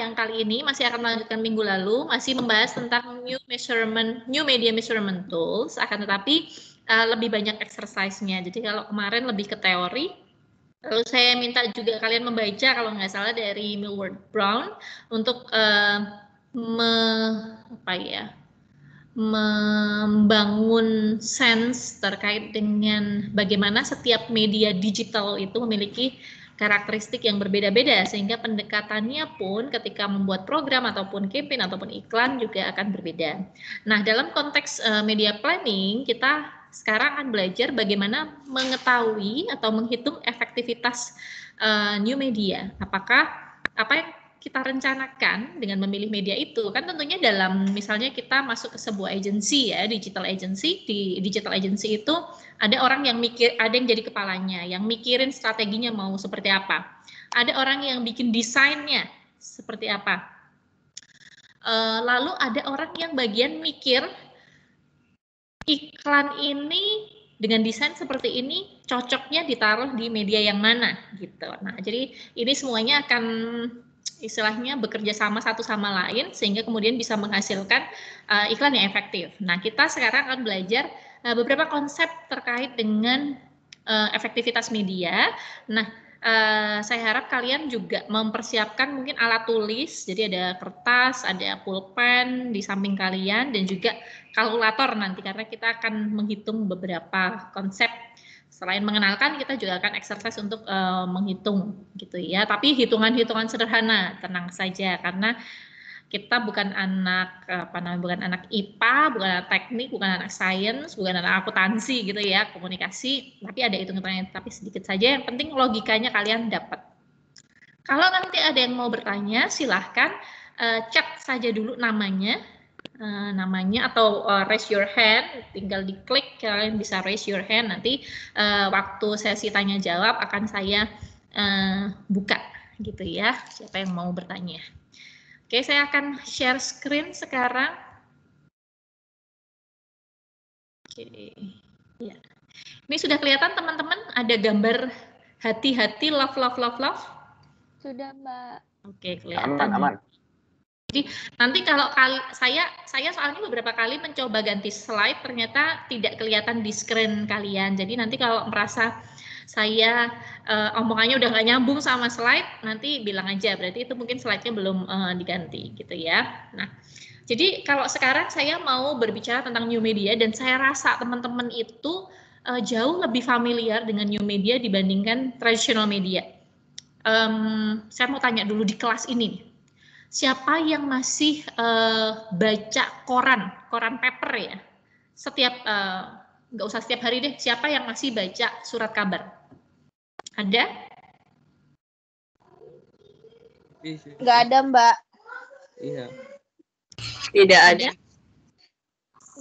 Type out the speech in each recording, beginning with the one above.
yang kali ini masih akan melanjutkan minggu lalu, masih membahas tentang new media measurement tools, akan tetapi lebih banyak exercise-nya. Jadi kalau kemarin lebih ke teori, lalu saya minta juga kalian membaca kalau nggak salah dari Millward Brown untuk membangun sense terkait dengan bagaimana setiap media digital itu memiliki karakteristik yang berbeda-beda, sehingga pendekatannya pun ketika membuat program ataupun campaign ataupun iklan juga akan berbeda. Nah, dalam konteks media planning, kita sekarang akan belajar bagaimana mengetahui atau menghitung efektivitas new media. Apakah apa yang kita rencanakan dengan memilih media itu, kan tentunya dalam misalnya kita masuk ke sebuah agensi ya, digital agency, di digital agency itu ada orang yang mikir, ada yang jadi kepalanya, yang mikirin strateginya mau seperti apa, ada orang yang bikin desainnya seperti apa, lalu ada orang yang bagian mikir iklan ini dengan desain seperti ini cocoknya ditaruh di media yang mana gitu. Nah, jadi ini semuanya akan istilahnya bekerja sama satu sama lain sehingga kemudian bisa menghasilkan iklan yang efektif. Nah, kita sekarang akan belajar beberapa konsep terkait dengan efektivitas media. Nah, saya harap kalian juga mempersiapkan mungkin alat tulis, jadi ada kertas, ada pulpen di samping kalian dan juga kalkulator nanti karena kita akan menghitung beberapa konsep. Selain mengenalkan, kita juga akan exercise untuk menghitung gitu ya. Tapi hitungan-hitungan sederhana, tenang saja karena kita bukan anak bukan anak IPA, bukan anak teknik, bukan anak sains, bukan anak akuntansi gitu ya, komunikasi, tapi ada hitung-hitungannya tapi sedikit saja. Yang penting logikanya kalian dapat. Kalau nanti ada yang mau bertanya, silahkan chat saja dulu namanya atau raise your hand, tinggal diklik, kalian bisa raise your hand, nanti waktu sesi tanya jawab akan saya buka gitu ya, siapa yang mau bertanya. Oke, saya akan share screen sekarang. Oke, ya. Ini sudah kelihatan teman-teman, ada gambar hati-hati, love. Sudah, Mbak. Oke, kelihatan. Aman. Jadi nanti kalau saya soalnya beberapa kali mencoba ganti slide ternyata tidak kelihatan di screen kalian. Jadi nanti kalau merasa saya omongannya udah nggak nyambung sama slide, nanti bilang aja. Berarti itu mungkin slide-nya belum diganti gitu ya. Nah, jadi kalau sekarang saya mau berbicara tentang new media dan saya rasa teman-teman itu jauh lebih familiar dengan new media dibandingkan traditional media. Saya mau tanya dulu di kelas ini. Siapa yang masih baca koran paper ya? Setiap nggak usah setiap hari deh. Siapa yang masih baca surat kabar? Ada? Nggak ada, Mbak. Iya. Tidak ada.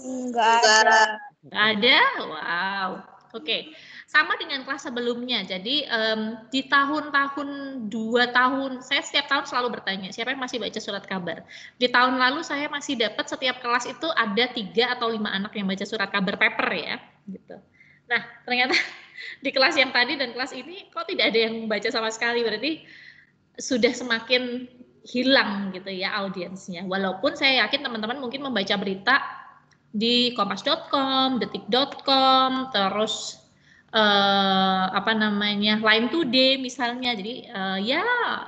Nggak ada. Nggak ada? Wow. Oke. Sama dengan kelas sebelumnya. Jadi di tahun-tahun 2 tahun, saya setiap tahun selalu bertanya, siapa yang masih baca surat kabar? Di tahun lalu saya masih dapat setiap kelas itu ada 3 atau 5 anak yang baca surat kabar paper ya. Gitu. Nah, ternyata di kelas yang tadi dan kelas ini kok tidak ada yang baca sama sekali, berarti sudah semakin hilang gitu ya audiensnya. Walaupun saya yakin teman-teman mungkin membaca berita di kompas.com, detik.com, terus Line Today misalnya. Jadi ya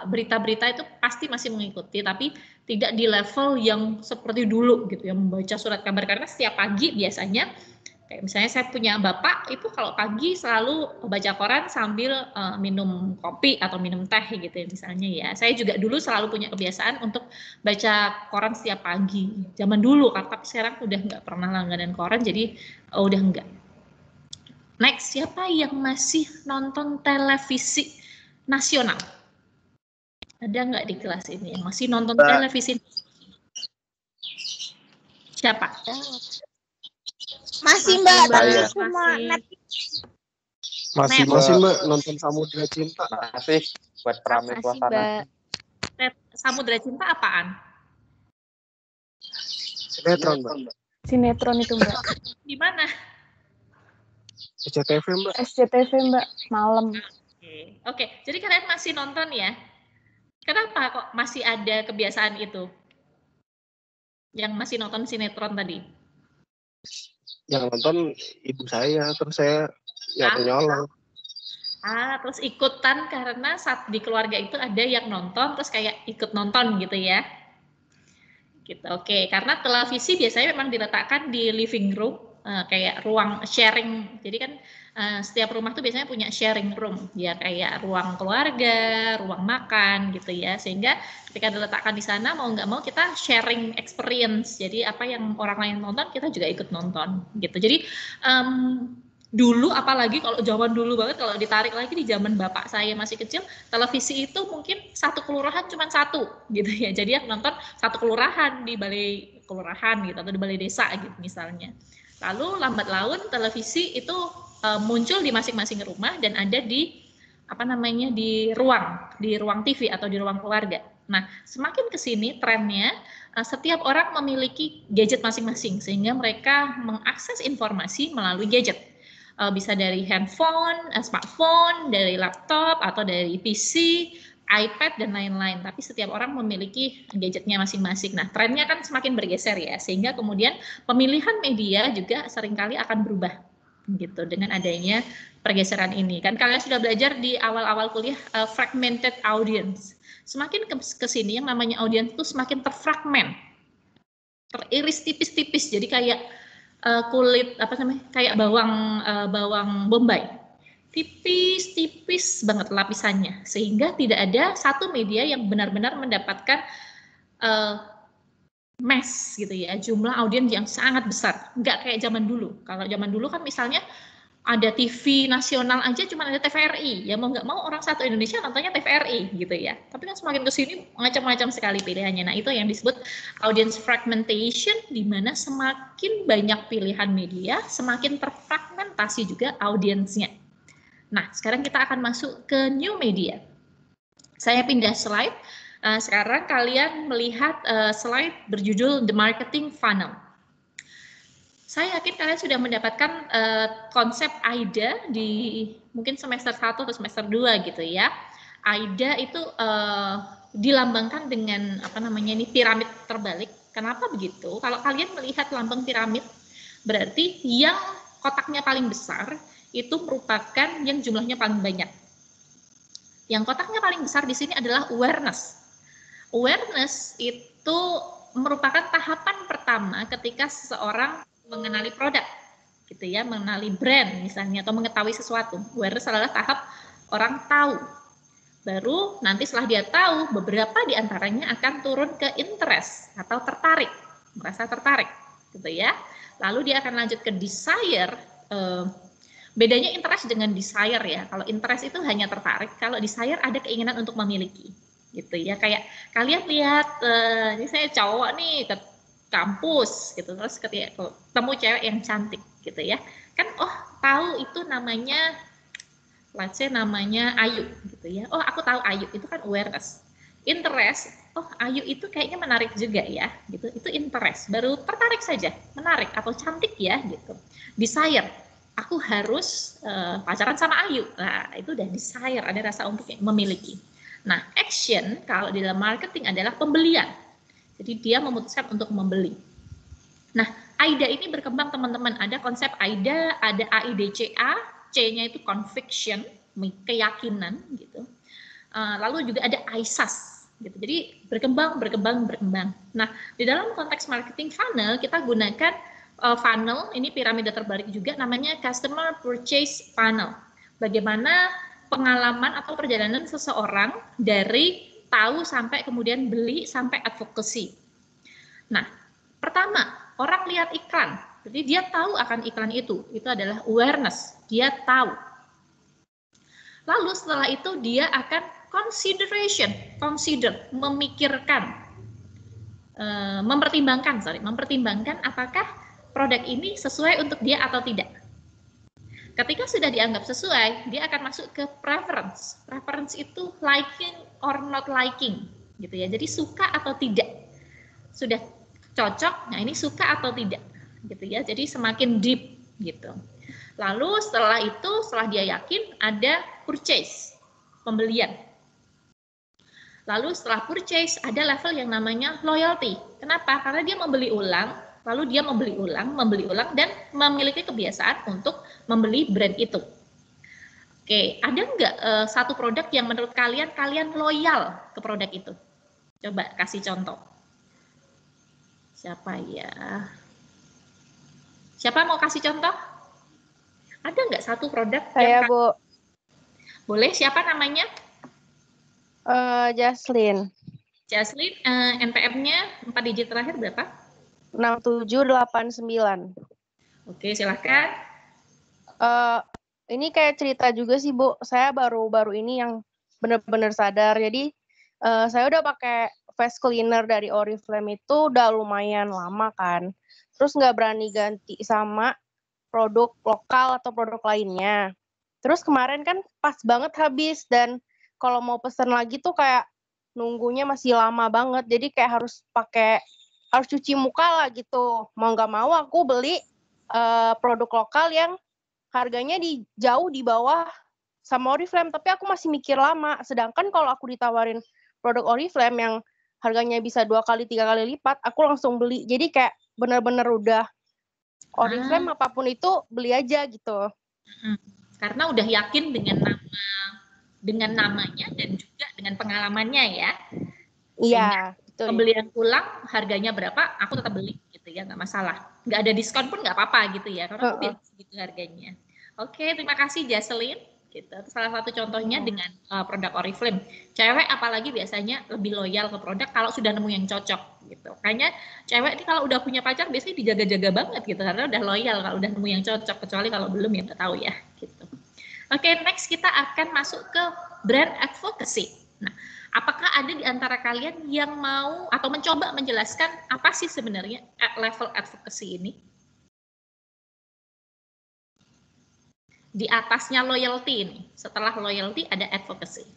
berita-berita itu pasti masih mengikuti, tapi tidak di level yang seperti dulu gitu ya, membaca surat kabar. Karena setiap pagi biasanya kayak misalnya saya punya bapak itu kalau pagi selalu baca koran sambil minum kopi atau minum teh gitu ya misalnya ya. Saya juga dulu selalu punya kebiasaan untuk baca koran setiap pagi. Zaman dulu kan, tapi sekarang udah nggak pernah langganan koran, jadi udah enggak. Next, siapa yang masih nonton televisi nasional? Ada nggak di kelas ini yang masih nonton televisi? Siapa? Masih, Mbak. Saya. Masih Mbak, nonton Samudra Cinta. Masih buat Pramil Masih, Suasana. Mbak. Samudra Cinta apaan? Sinetron, Mbak. Sinetron itu, Mbak. Di mana? SCTV, Mbak. SCTV, Mbak. Malam. Oke. Jadi kalian masih nonton ya? Kenapa kok masih ada kebiasaan itu? Yang masih nonton sinetron tadi? Yang nonton ibu saya, terus saya nyolong. Terus ikutan karena saat di keluarga itu ada yang nonton, terus kayak ikut nonton gitu ya? Gitu, oke. Karena televisi biasanya memang diletakkan di living room, kayak ruang sharing. Jadi kan setiap rumah tuh biasanya punya sharing room, ya kayak ruang keluarga, ruang makan gitu ya. Sehingga ketika diletakkan di sana mau nggak mau kita sharing experience. Jadi apa yang orang lain nonton kita juga ikut nonton gitu. Jadi dulu apalagi kalau zaman dulu banget, kalau ditarik lagi di zaman bapak saya masih kecil, televisi itu mungkin satu kelurahan cuma satu gitu ya. Jadi yang nonton satu kelurahan di balai kelurahan gitu atau di balai desa gitu misalnya. Lalu lambat laun televisi itu muncul di masing-masing rumah dan ada di di ruang TV atau di ruang keluarga. Nah, semakin ke sini trennya setiap orang memiliki gadget masing-masing sehingga mereka mengakses informasi melalui gadget. Bisa dari handphone, smartphone, dari laptop atau dari PC, iPad dan lain-lain. Tapi setiap orang memiliki gadgetnya masing-masing. Nah, trennya kan semakin bergeser ya, sehingga kemudian pemilihan media juga seringkali akan berubah gitu dengan adanya pergeseran ini. Kan kalian sudah belajar di awal-awal kuliah fragmented audience. Semakin ke sini yang namanya audience itu semakin terfragment, teriris tipis-tipis. Jadi kayak kulit kayak bawang bombay, tipis banget lapisannya, sehingga tidak ada satu media yang benar-benar mendapatkan mass gitu ya, jumlah audiens yang sangat besar. Nggak kayak zaman dulu. Kalau zaman dulu kan misalnya ada TV nasional aja cuma ada TVRI, ya mau nggak mau orang satu Indonesia nontonnya TVRI gitu ya. Tapi kan semakin kesini macam-macam sekali pilihannya. Nah itu yang disebut audience fragmentation, di mana semakin banyak pilihan media, semakin terfragmentasi juga audiensnya. Nah sekarang kita akan masuk ke new media. Saya pindah slide. Sekarang kalian melihat slide berjudul The Marketing Funnel. Saya yakin kalian sudah mendapatkan konsep AIDA di mungkin semester 1 atau semester 2 gitu ya. AIDA itu dilambangkan dengan piramid terbalik. Kenapa begitu? Kalau kalian melihat lambang piramid, berarti yang kotaknya paling besar itu merupakan yang jumlahnya paling banyak. Yang kotaknya paling besar di sini adalah awareness. Awareness itu merupakan tahapan pertama ketika seseorang mengenali produk, gitu ya, mengenali brand misalnya atau mengetahui sesuatu. Awareness adalah tahap orang tahu. Baru nanti setelah dia tahu, beberapa di antaranya akan turun ke interest atau tertarik, merasa tertarik, gitu ya. Lalu dia akan lanjut ke desire. Bedanya interest dengan desire ya. Kalau interest itu hanya tertarik, kalau desire ada keinginan untuk memiliki, gitu ya. Kayak kalian lihat, ini saya cowok nih ke kampus gitu, terus ketika ketemu cewek yang cantik gitu ya, kan tahu itu namanya, let's say namanya Ayu gitu ya. Aku tahu Ayu, itu kan awareness. Interest, Ayu itu kayaknya menarik juga ya gitu, itu interest. Baru tertarik saja, menarik atau cantik ya gitu. Desire, aku harus pacaran sama Ayu. Nah itu udah desire, ada rasa untuk memiliki. Nah action kalau di dalam marketing adalah pembelian. Jadi dia memutuskan untuk membeli. Nah, AIDA ini berkembang teman-teman. Ada konsep AIDA, ada AIDCA, C-nya itu conviction, keyakinan gitu. Lalu juga ada ISAS gitu. Jadi berkembang. Nah, di dalam konteks marketing funnel kita gunakan funnel, ini piramida terbalik juga, namanya customer purchase funnel. Bagaimana pengalaman atau perjalanan seseorang dari tahu sampai kemudian beli sampai advokasi. Nah, pertama, orang lihat iklan. Jadi dia tahu akan iklan itu adalah awareness, dia tahu. Lalu setelah itu dia akan consider, memikirkan, mempertimbangkan apakah produk ini sesuai untuk dia atau tidak. Ketika sudah dianggap sesuai, dia akan masuk ke preference. Preference itu liking or not liking, gitu ya. Jadi suka atau tidak. Sudah cocok, nah ini suka atau tidak, gitu ya. Jadi semakin deep, gitu. Lalu setelah itu, setelah dia yakin, ada purchase, pembelian. Lalu setelah purchase ada level yang namanya loyalty. Kenapa? Karena dia membeli ulang, lalu dia membeli ulang, dan memiliki kebiasaan untuk membeli brand itu. Oke, ada nggak satu produk yang menurut kalian loyal ke produk itu? Coba kasih contoh. Siapa ya? Siapa mau kasih contoh? Ada nggak satu produk Saya, yang... Bu. Boleh, siapa namanya? Jaslyn. Jaslyn, NPM-nya 4 digit terakhir berapa? 6789. Oke, silahkan. Ini kayak cerita juga sih, Bu. Saya baru-baru ini yang benar-benar sadar. Jadi, saya udah pakai face cleaner dari Oriflame itu udah lumayan lama kan. Terus nggak berani ganti sama produk lokal atau produk lainnya. Terus kemarin kan pas banget habis, dan kalau mau pesen lagi tuh kayak nunggunya masih lama banget. Jadi kayak harus cuci muka lah gitu. Mau nggak mau aku beli produk lokal yang harganya jauh di bawah sama Oriflame, tapi aku masih mikir lama. Sedangkan kalau aku ditawarin produk Oriflame yang harganya bisa 2 kali 3 kali lipat, aku langsung beli. Jadi kayak benar-benar udah Oriflame apapun itu beli aja gitu. Karena udah yakin dengan namanya dan juga dengan pengalamannya ya. Iya, betul. Pembelian ulang harganya berapa, aku tetap beli gitu ya, nggak masalah. Nggak ada diskon pun nggak apa-apa gitu ya, karena aku biasa segitu harganya. Oke, terima kasih Jaslyn. Gitu. Salah satu contohnya dengan produk Oriflame. Cewek apalagi biasanya lebih loyal ke produk kalau sudah nemu yang cocok gitu. Kayaknya cewek ini kalau udah punya pacar biasanya dijaga-jaga banget gitu, karena udah loyal kalau udah nemu yang cocok, kecuali kalau belum ya nggak tahu ya gitu. Oke, next kita akan masuk ke brand advocacy. Nah, apakah ada di antara kalian yang mau atau mencoba menjelaskan apa sih sebenarnya level advocacy ini? Di atasnya loyalty ini, setelah loyalty ada advocacy.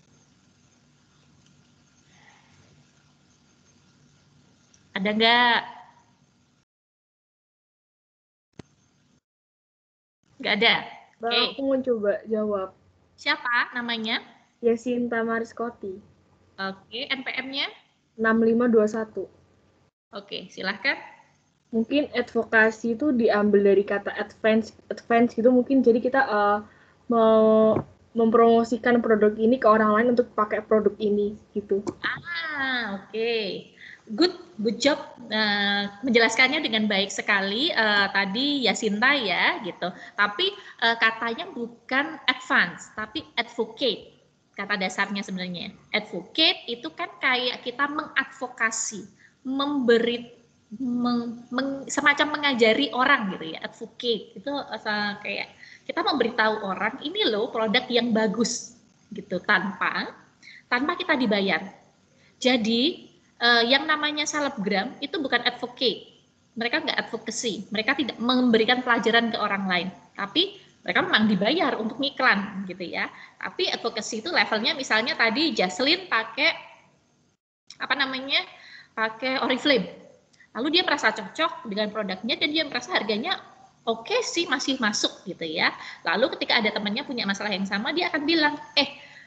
Ada nggak? Nggak ada. Oke. Aku mau coba jawab. Siapa namanya? Yasinta Mariskoti. Oke, NPM-nya? 6521. Oke, silahkan. Mungkin advokasi itu diambil dari kata advance gitu mungkin, jadi kita mau mempromosikan produk ini ke orang lain untuk pakai produk ini gitu. Oke. Good job menjelaskannya dengan baik sekali tadi Yasinta ya gitu. Tapi katanya bukan advance tapi advocate. Kata dasarnya sebenarnya. Advocate itu kan kayak kita mengadvokasi, memberi semacam mengajari orang gitu ya. Advocate itu kayak kita memberitahu orang ini loh produk yang bagus gitu tanpa kita dibayar. Jadi yang namanya selebgram itu bukan advocate, mereka nggak advocacy, mereka tidak memberikan pelajaran ke orang lain, tapi mereka memang dibayar untuk ngiklan gitu ya. Tapi advocacy itu levelnya misalnya tadi Jaslyn pakai pakai Oriflame. Lalu dia merasa cocok dengan produknya dan dia merasa harganya oke sih, masih masuk gitu ya. Lalu ketika ada temannya punya masalah yang sama, dia akan bilang,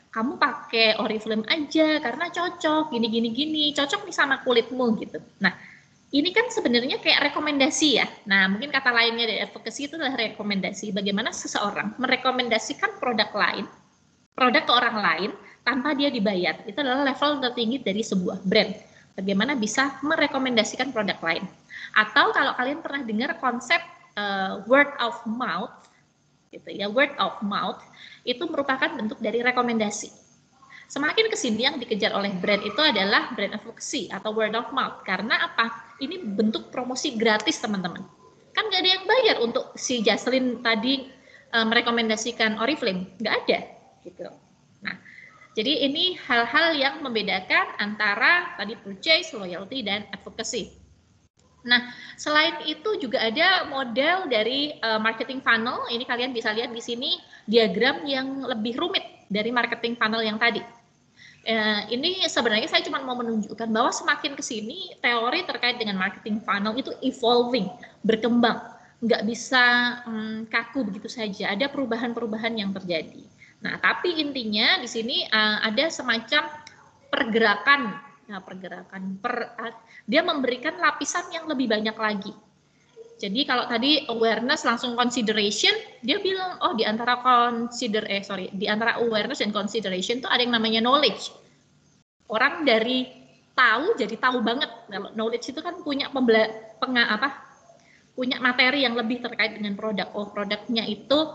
kamu pakai Oriflame aja karena cocok, gini, cocok nih sama kulitmu gitu. Nah, ini kan sebenarnya kayak rekomendasi ya. Nah, mungkin kata lainnya dari advocacy itu adalah rekomendasi. Bagaimana seseorang merekomendasikan produk ke orang lain tanpa dia dibayar. Itu adalah level tertinggi dari sebuah brand. Bagaimana bisa merekomendasikan produk lain. Atau kalau kalian pernah dengar konsep word of mouth, gitu ya, word of mouth itu merupakan bentuk dari rekomendasi. Semakin kesini yang dikejar oleh brand itu adalah brand advocacy atau word of mouth. Karena apa? Ini bentuk promosi gratis teman-teman. Kan nggak ada yang bayar untuk si Jaslyn tadi merekomendasikan Oriflame, nggak ada gitu. Nah, jadi ini hal-hal yang membedakan antara tadi purchase, loyalty, dan advocacy. Nah, selain itu juga ada model dari marketing funnel. Ini kalian bisa lihat di sini diagram yang lebih rumit dari marketing funnel yang tadi. Ini sebenarnya saya cuma mau menunjukkan bahwa semakin ke sini teori terkait dengan marketing funnel itu evolving, berkembang. Nggak bisa kaku begitu saja, ada perubahan-perubahan yang terjadi. Nah, tapi intinya di sini ada semacam pergerakan. Nah, dia memberikan lapisan yang lebih banyak lagi. Jadi kalau tadi awareness langsung consideration, dia bilang di antara di antara awareness dan consideration itu ada yang namanya knowledge. Orang dari tahu jadi tahu banget. Kalau knowledge itu kan punya punya materi yang lebih terkait dengan produk. Produknya itu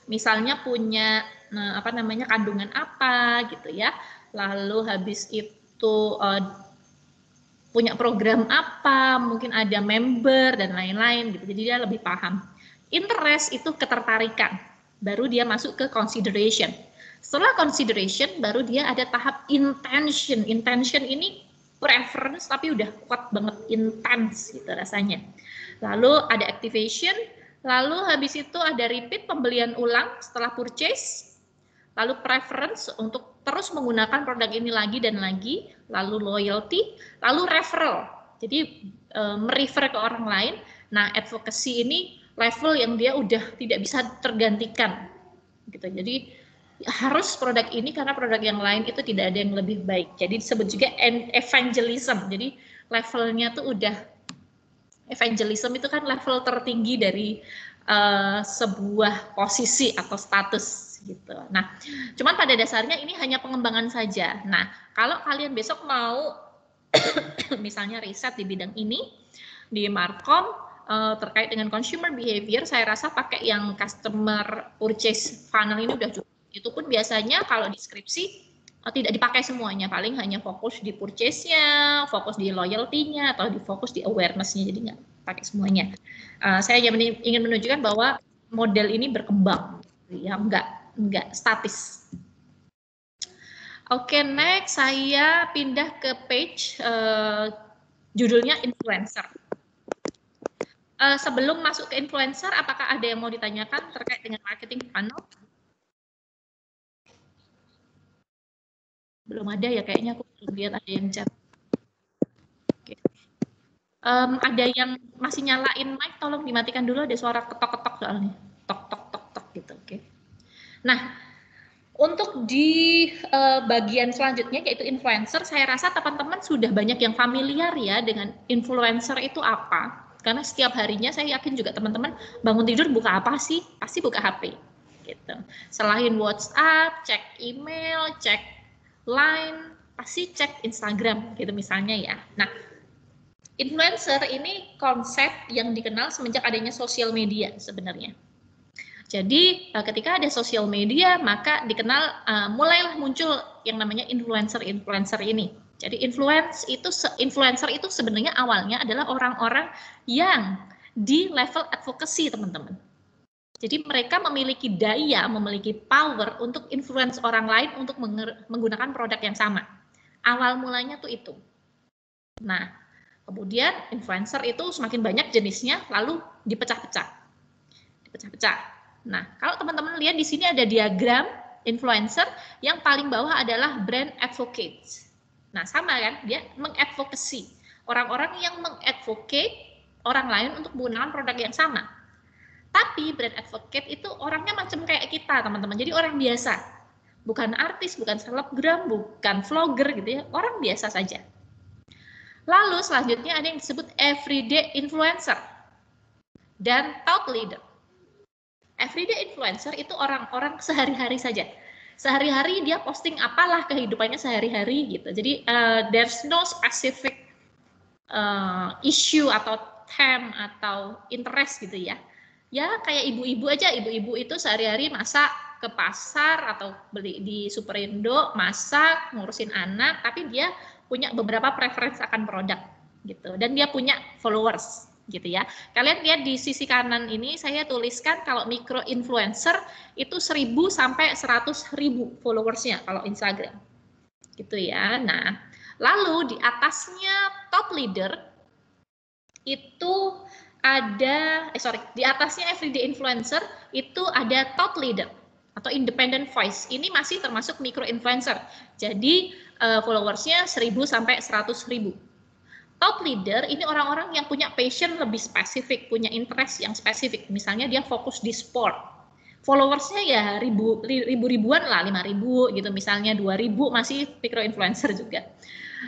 misalnya punya kandungan apa gitu ya. Lalu habis itu punya program apa, mungkin ada member dan lain-lain gitu. Jadi dia lebih paham. Interest itu ketertarikan, baru dia masuk ke consideration. Setelah consideration baru dia ada tahap intention. Intention ini preference tapi udah kuat banget, intense gitu rasanya. Lalu ada activation, lalu habis itu ada repeat, pembelian ulang setelah purchase. Lalu preference untuk terus menggunakan produk ini lagi dan lagi, lalu loyalty, lalu referral. Jadi merefer ke orang lain. Nah, advocacy ini level yang dia udah tidak bisa tergantikan. Gitu. Jadi harus produk ini karena produk yang lain itu tidak ada yang lebih baik. Jadi disebut juga evangelism. Jadi levelnya tuh udah evangelism itu kan level tertinggi dari sebuah posisi atau status gitu. Nah, cuman pada dasarnya ini hanya pengembangan saja. Nah, kalau kalian besok mau misalnya riset di bidang ini di Markom terkait dengan consumer behavior, saya rasa pakai yang customer purchase funnel ini udah cukup. Itu pun biasanya kalau di skripsi tidak dipakai semuanya, paling hanya fokus di purchase-nya, fokus di loyalty-nya, atau fokus di awareness-nya, jadi nggak pakai semuanya. Saya ingin menunjukkan bahwa model ini berkembang, ya nggak statis. Oke, next saya pindah ke page judulnya influencer. Sebelum masuk ke influencer, apakah ada yang mau ditanyakan terkait dengan marketing funnel? Belum ada ya, kayaknya aku belum lihat ada yang chat. Oke. Ada yang masih nyalain mic, tolong dimatikan dulu, ada suara ketok-ketok soalnya. Tok-tok-tok gitu, oke. Nah, untuk di bagian selanjutnya yaitu influencer, saya rasa teman-teman sudah banyak yang familiar ya dengan influencer itu apa. Karena setiap harinya saya yakin juga teman-teman bangun tidur buka apa sih? Pasti buka HP. Gitu. Selain WhatsApp, cek email, cek Line, pasti cek Instagram gitu misalnya ya. Nah, influencer ini konsep yang dikenal semenjak adanya sosial media sebenarnya. Jadi ketika ada sosial media maka dikenal mulailah muncul yang namanya influencer ini. Jadi influencer itu sebenarnya awalnya adalah orang-orang yang di level advocacy teman-teman. Jadi mereka memiliki daya, memiliki power untuk influence orang lain untuk menggunakan produk yang sama. Awal mulanya tuh itu. Nah, kemudian influencer itu semakin banyak jenisnya, lalu dipecah-pecah. Nah, kalau teman-teman lihat di sini ada diagram influencer, yang paling bawah adalah brand advocates. Nah, sama kan? Dia mengadvokasi. Orang-orang yang mengadvocate orang lain untuk menggunakan produk yang sama. Tapi brand advocate itu orangnya macam kayak kita, teman-teman. Jadi orang biasa. Bukan artis, bukan selebgram, bukan vlogger gitu ya. Orang biasa saja. Lalu selanjutnya ada yang disebut everyday influencer dan thought leader. Everyday influencer itu orang-orang sehari-hari saja. Sehari-hari dia posting apalah kehidupannya sehari-hari gitu. Jadi there's no specific issue atau theme atau interest gitu ya. Ya kayak ibu-ibu aja, ibu-ibu itu sehari-hari masak ke pasar atau beli di Superindo, masak, ngurusin anak, tapi dia punya beberapa preferensi akan produk gitu. Dan dia punya followers gitu ya. Kalian lihat di sisi kanan ini saya tuliskan kalau micro influencer itu 1000 sampai 100.000 followersnya kalau Instagram. Gitu ya. Nah, lalu di atasnya top leader itu ada di atasnya everyday influencer itu ada thought leader atau independent voice. Ini masih termasuk micro influencer. Jadi followersnya 1000 sampai 100.000. Thought leader ini orang-orang yang punya passion lebih spesifik, punya interest yang spesifik. Misalnya dia fokus di sport, followersnya ya ribuan lah, 5.000 gitu misalnya, 2.000 masih micro influencer juga.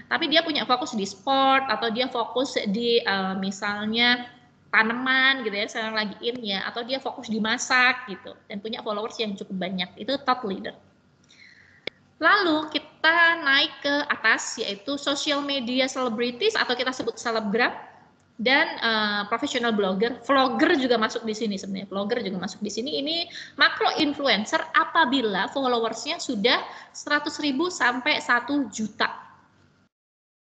Tapi dia punya fokus di sport atau dia fokus di misalnya tanaman gitu ya, sekarang lagi in ya, atau dia fokus di masak gitu dan punya followers yang cukup banyak, itu top leader. Lalu kita naik ke atas yaitu social media celebrities atau kita sebut selebgram dan professional blogger, vlogger juga masuk di sini sebenarnya, vlogger juga masuk di sini. Ini makro influencer apabila followersnya sudah 100.000 sampai 1 juta.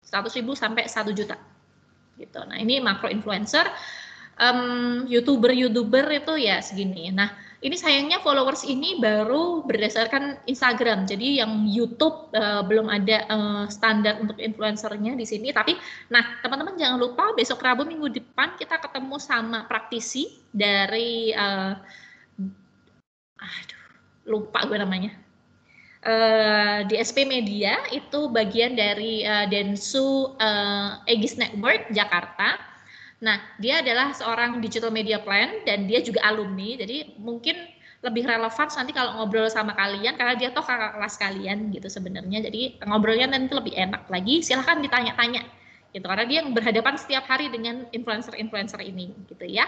100.000 sampai 1 juta. Gitu. Nah, ini makro influencer. YouTuber itu ya segini. Nah, ini sayangnya followers ini baru berdasarkan Instagram. Jadi yang YouTube belum ada standar untuk influencernya di sini. Tapi, nah teman-teman jangan lupa besok Rabu minggu depan kita ketemu sama praktisi dari, lupa gue namanya. Di SP Media itu bagian dari Densu Aegis Network Jakarta. Nah, dia adalah seorang digital media plan dan dia juga alumni, jadi mungkin lebih relevan nanti kalau ngobrol sama kalian karena dia toh kakak kelas kalian gitu sebenarnya. Jadi ngobrolnya nanti lebih enak lagi. Silahkan ditanya-tanya gitu karena dia yang berhadapan setiap hari dengan influencer-influencer ini gitu ya.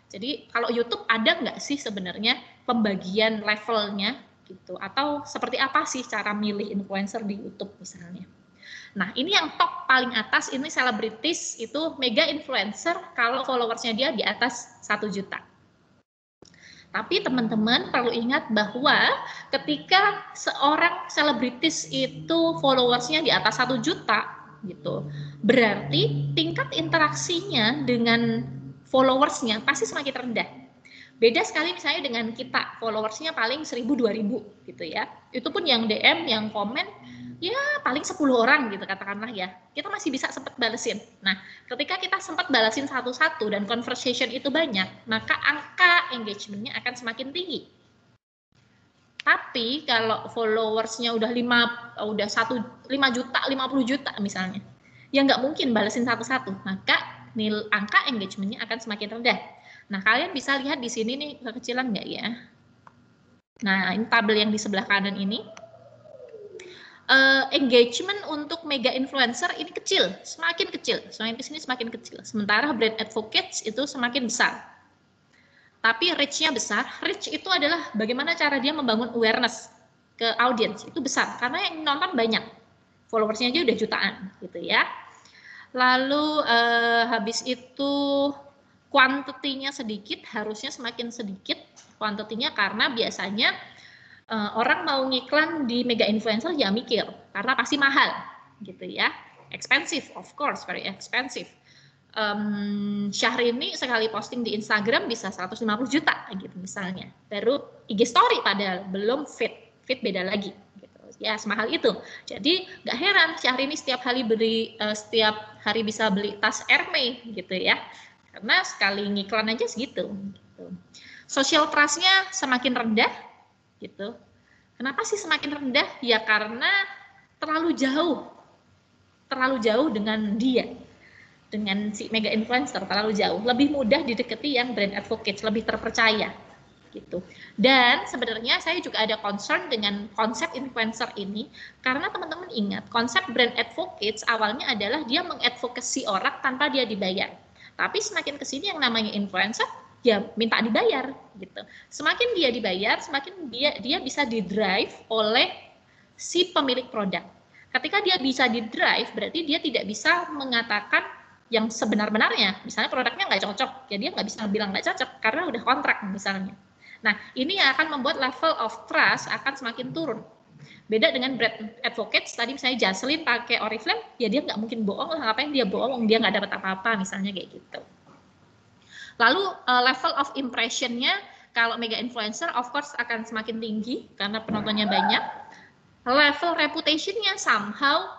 Jadi kalau YouTube ada nggak sih sebenarnya pembagian levelnya gitu atau seperti apa sih cara milih influencer di YouTube misalnya. Nah, ini yang top paling atas, ini selebritis, itu mega influencer kalau followersnya dia di atas 1 juta. Tapi teman-teman perlu ingat bahwa ketika seorang selebritis itu followersnya di atas 1 juta, gitu, berarti tingkat interaksinya dengan followersnya pasti semakin rendah. Beda sekali misalnya dengan kita, followersnya paling 1.000-2.000 gitu ya. Itu pun yang DM, yang komen, ya paling 10 orang gitu katakanlah ya, kita masih bisa sempat balesin. Nah, ketika kita sempat balesin satu-satu dan conversation itu banyak, maka angka engagementnya akan semakin tinggi. Tapi kalau followersnya udah 5 juta, 50 juta misalnya, ya nggak mungkin balesin satu-satu, maka angka engagementnya akan semakin rendah. Nah, kalian bisa lihat di sini nih, kekecilan nggak ya? Nah, ini tabel yang di sebelah kanan ini. Engagement untuk mega influencer ini kecil, semakin kesini semakin kecil. Sementara brand advocates itu semakin besar. Tapi reach-nya besar. Reach itu adalah bagaimana cara dia membangun awareness ke audience itu besar karena yang nonton banyak, followersnya aja udah jutaan gitu ya. Lalu habis itu quantity-nya sedikit, harusnya semakin sedikit quantity-nya karena biasanya orang mau ngiklan di mega influencer ya mikir karena pasti mahal gitu ya, expensive, of course very expensive. Syahrini sekali posting di Instagram bisa 150 juta gitu misalnya, baru IG story padahal belum feed beda lagi gitu ya, semahal itu. Jadi nggak heran Syahrini setiap hari bisa beli tas Hermes gitu ya, karena sekali ngiklan aja segitu gitu. Social trust-nya semakin rendah gitu. Kenapa sih semakin rendah? Ya karena terlalu jauh dengan dia, dengan si mega influencer terlalu jauh. Lebih mudah didekati yang brand advocates, lebih terpercaya gitu. Dan sebenarnya saya juga ada concern dengan konsep influencer ini karena teman-teman ingat konsep brand advocates awalnya adalah dia mengadvokasi orang tanpa dia dibayar. Tapi semakin kesini yang namanya influencer ya minta dibayar gitu. Semakin dia dibayar, semakin dia bisa didrive oleh si pemilik produk. Ketika dia bisa didrive, berarti dia tidak bisa mengatakan yang sebenar-benarnya. Misalnya produknya nggak cocok, ya dia nggak bisa bilang nggak cocok karena udah kontrak misalnya. Nah, ini yang akan membuat level of trust akan semakin turun. Beda dengan brand advocates, tadi misalnya Jaslyn pakai Oriflame, ya dia nggak mungkin bohong lah, ngapain dia bohong, dia nggak dapat apa-apa misalnya kayak gitu. Lalu level of impression-nya kalau mega influencer of course akan semakin tinggi karena penontonnya banyak. Level reputation-nya somehow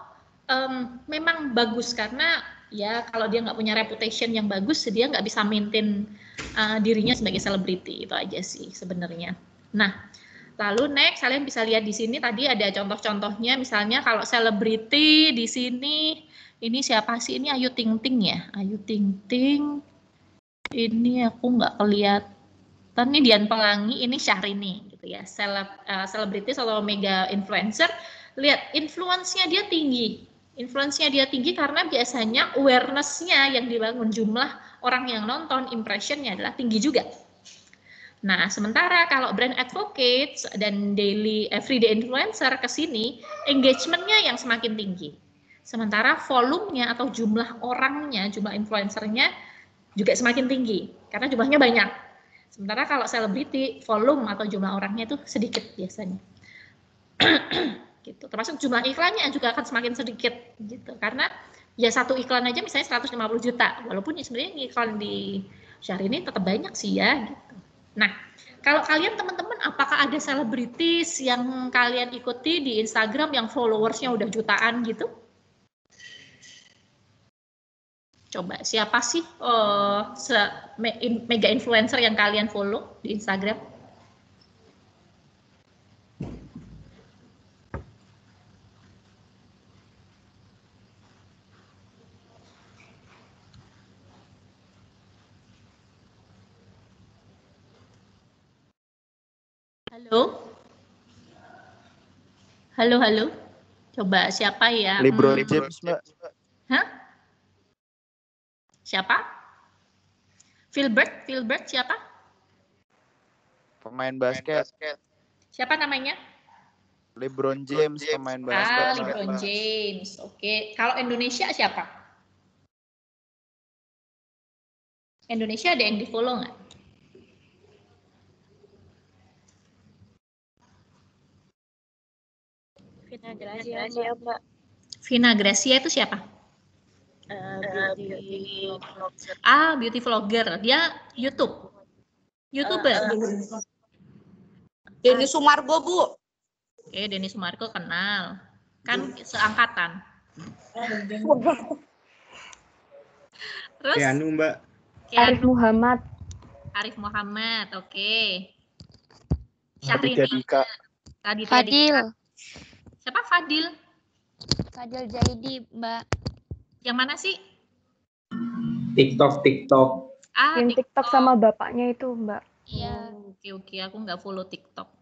memang bagus karena ya kalau dia nggak punya reputation yang bagus, dia nggak bisa maintain dirinya sebagai selebriti, itu aja sih sebenarnya. Nah, lalu next kalian bisa lihat di sini tadi ada contoh-contohnya, misalnya kalau selebriti di sini ini siapa sih? Ini Ayu Ting Ting ya, Ayu Ting Ting. Ini aku nggak kelihatan Ini Dian Pelangi, ini Syahrini gitu ya. Selebritis atau mega influencer, lihat influence-nya dia tinggi. Influence-nya dia tinggi karena biasanya awareness-nya yang dibangun, jumlah orang yang nonton, impression-nya adalah tinggi juga. Nah, sementara kalau brand advocates dan daily everyday influencer ke sini, engagement-nya yang semakin tinggi. Sementara volumenya atau jumlah orangnya, jumlah influencernya juga semakin tinggi karena jumlahnya banyak. Sementara kalau selebriti, volume atau jumlah orangnya itu sedikit biasanya. Gitu. Termasuk jumlah iklannya juga akan semakin sedikit gitu. Karena ya satu iklan aja misalnya 150 juta, walaupun ya sebenarnya iklan di Syahrini tetap banyak sih ya gitu. Nah, kalau kalian teman-teman apakah ada selebritis yang kalian ikuti di Instagram yang followersnya udah jutaan gitu? Coba siapa sih mega influencer yang kalian follow di Instagram? Halo? Halo? Coba siapa ya? LeBron James, Mbak. Hah? Siapa? Philbert siapa? Pemain basket. Siapa namanya? LeBron James, pemain basket. LeBron James. Oke. Kalau Indonesia siapa? Indonesia ada yang di-follow nggak? Vina Gracia, Mbak. Vina Gracia itu siapa? Beauty vlogger. Dia YouTuber. Denny Sumargo, Bu. Oke, Denny Sumargo kenal. Kan seangkatan. Terus? Keanu, Mbak. Arif Muhammad. Arif Muhammad, oke. Raditya Dika. Fadil. Siapa Fadil? Fadil Jaidi, Mbak. Yang mana sih? TikTok. Yang TikTok sama bapaknya itu, Mbak. Iya. Oke, aku nggak follow TikTok.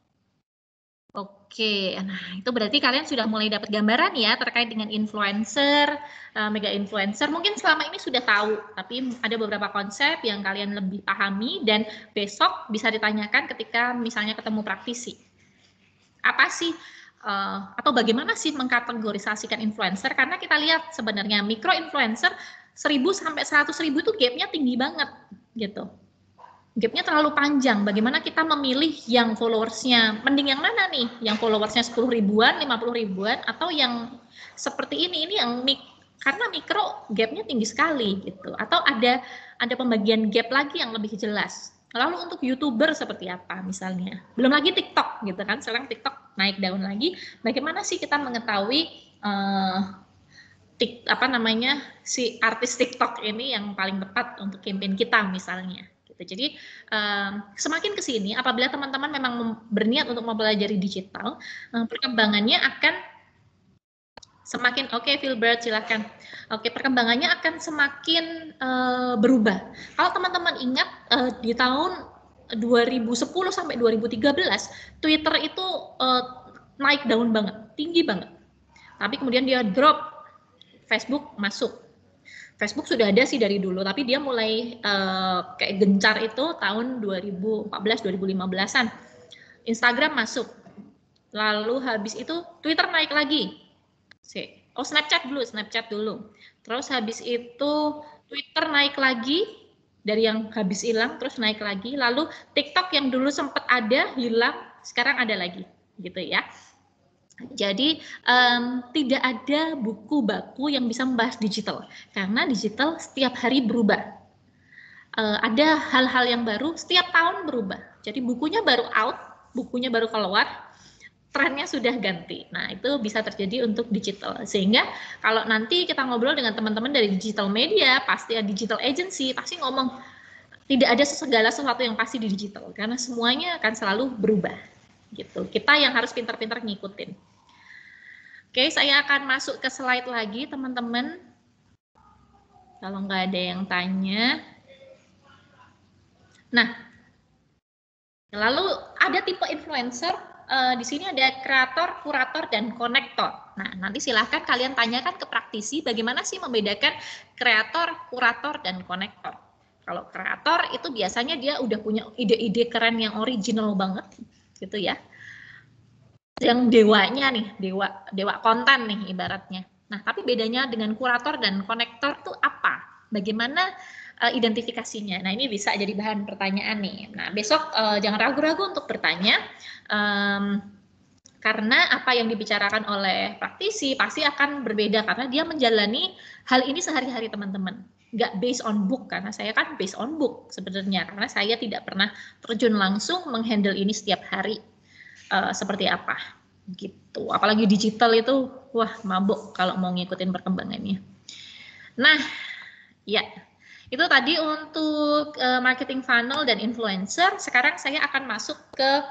Oke, nah itu berarti kalian sudah mulai dapat gambaran ya terkait dengan influencer, mega influencer. Mungkin selama ini sudah tahu, tapi ada beberapa konsep yang kalian lebih pahami dan besok bisa ditanyakan ketika misalnya ketemu praktisi. Apa sih atau bagaimana sih mengkategorisasikan influencer? Karena kita lihat sebenarnya mikro influencer 1.000 sampai 100.000 itu gapnya tinggi banget gitu. Gapnya terlalu panjang. Bagaimana kita memilih yang followersnya? Mending yang mana nih? Yang followersnya 10 ribuan, 50 ribuan, atau yang seperti ini? Ini yang karena mikro gapnya tinggi sekali gitu. Atau ada pembagian gap lagi yang lebih jelas. Lalu untuk YouTuber seperti apa misalnya? Belum lagi TikTok gitu kan. Sekarang TikTok naik daun lagi. Bagaimana sih kita mengetahui si artis TikTok ini yang paling tepat untuk campaign kita misalnya? Jadi semakin ke sini apabila teman-teman memang berniat untuk mempelajari digital, perkembangannya akan semakin Philbert silakan. Perkembangannya akan semakin berubah. Kalau teman-teman ingat di tahun 2010 sampai 2013 Twitter itu naik daun banget, tinggi banget. Tapi kemudian dia drop, Facebook masuk. Facebook sudah ada sih dari dulu, tapi dia mulai kayak gencar itu tahun 2014-2015an. Instagram masuk. Lalu habis itu Twitter naik lagi. Snapchat dulu. Terus habis itu Twitter naik lagi, dari yang habis hilang terus naik lagi. Lalu TikTok yang dulu sempat ada, hilang, sekarang ada lagi. Gitu ya. Jadi tidak ada buku baku yang bisa membahas digital karena digital setiap hari berubah. Ada hal-hal yang baru setiap tahun berubah. Jadi bukunya baru out, bukunya baru keluar, trennya sudah ganti. Nah itu bisa terjadi untuk digital. Sehingga kalau nanti kita ngobrol dengan teman-teman dari digital media, pasti digital agency pasti ngomong tidak ada segala sesuatu yang pasti di digital karena semuanya akan selalu berubah. Gitu. Kita yang harus pintar-pintar ngikutin. Oke, saya akan masuk ke slide lagi, teman-teman. Kalau nggak ada yang tanya. Nah, Lalu ada tipe influencer, di sini ada kreator, kurator, dan konektor. Nah, nanti silahkan kalian tanyakan ke praktisi bagaimana sih membedakan kreator, kurator, dan konektor. Kalau kreator itu biasanya dia udah punya ide-ide keren yang original banget, gitu ya. Yang dewanya nih, dewa konten nih ibaratnya. Nah, tapi bedanya dengan kurator dan konektor tuh apa? Bagaimana identifikasinya? Nah, ini bisa jadi bahan pertanyaan nih. Nah, besok jangan ragu-ragu untuk bertanya, karena apa yang dibicarakan oleh praktisi pasti akan berbeda karena dia menjalani hal ini sehari-hari teman-teman. Nggak based on book, karena saya kan based on book sebenarnya, karena saya tidak pernah terjun langsung menghandle ini setiap hari. Seperti apa gitu, apalagi digital itu wah mabuk kalau mau ngikutin perkembangannya. Nah ya, itu tadi untuk marketing funnel dan influencer. Sekarang saya akan masuk ke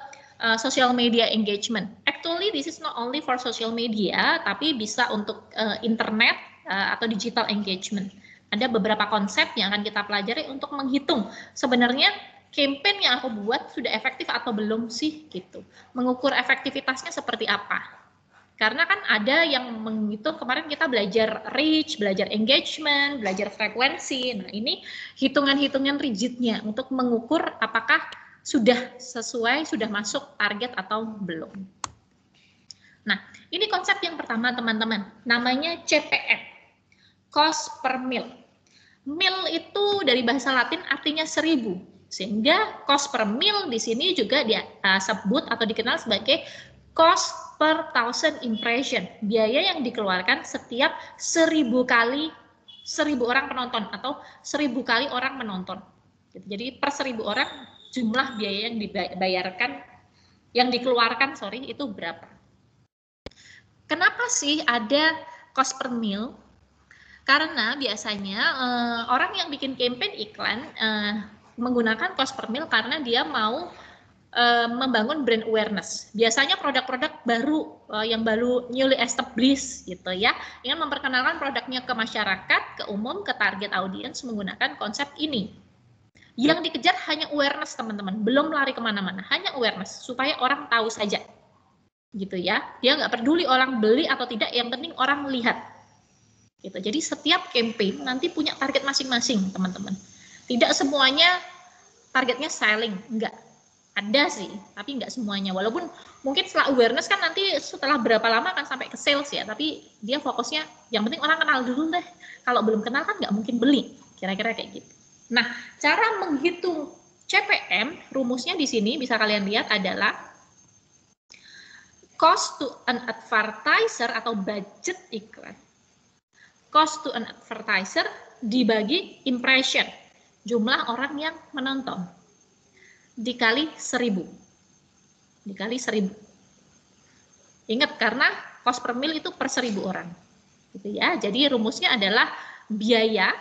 social media engagement. Actually this is not only for social media, tapi bisa untuk internet atau digital engagement. Ada beberapa konsep yang akan kita pelajari untuk menghitung sebenarnya campaign yang aku buat sudah efektif atau belum sih gitu. Mengukur efektivitasnya seperti apa. Karena kan ada yang menghitung, kemarin kita belajar reach, belajar engagement, belajar frekuensi. Nah, ini hitungan-hitungan rigidnya untuk mengukur apakah sudah sesuai, sudah masuk target atau belum. Nah, ini konsep yang pertama teman-teman, namanya CPM, cost per mil. Mil itu dari bahasa Latin artinya 1000. Sehingga cost per mil di sini juga disebut atau dikenal sebagai cost per 1000 impression. Biaya yang dikeluarkan setiap 1000 kali 1000 orang penonton atau 1000 kali orang menonton. Jadi per 1000 orang jumlah biaya yang dibayarkan, yang dikeluarkan itu berapa. Kenapa sih ada cost per mil? Karena biasanya orang yang bikin campaign iklan menggunakan cost per mil karena dia mau membangun brand awareness. Biasanya produk-produk baru yang baru newly established gitu ya, ingin memperkenalkan produknya ke masyarakat, ke umum, ke target audience menggunakan konsep ini. Yang dikejar hanya awareness teman-teman, belum lari kemana-mana, hanya awareness supaya orang tahu saja, gitu ya. Dia nggak peduli orang beli atau tidak, yang penting orang lihat. Gitu. Jadi setiap campaign nanti punya target masing-masing teman-teman. Tidak semuanya targetnya selling, enggak. Ada sih, tapi enggak semuanya. Walaupun mungkin setelah awareness kan nanti setelah berapa lama akan sampai ke sales ya, tapi dia fokusnya yang penting orang kenal dulu deh. Kalau belum kenal kan nggak mungkin beli, kira-kira kayak gitu. Nah, cara menghitung CPM, rumusnya di sini bisa kalian lihat adalah cost to an advertiser atau budget iklan. Cost to an advertiser dibagi impression, jumlah orang yang menonton, dikali 1000. Dikali 1000. Ingat, karena cost per mil itu per 1000 orang. Gitu ya. Jadi rumusnya adalah biaya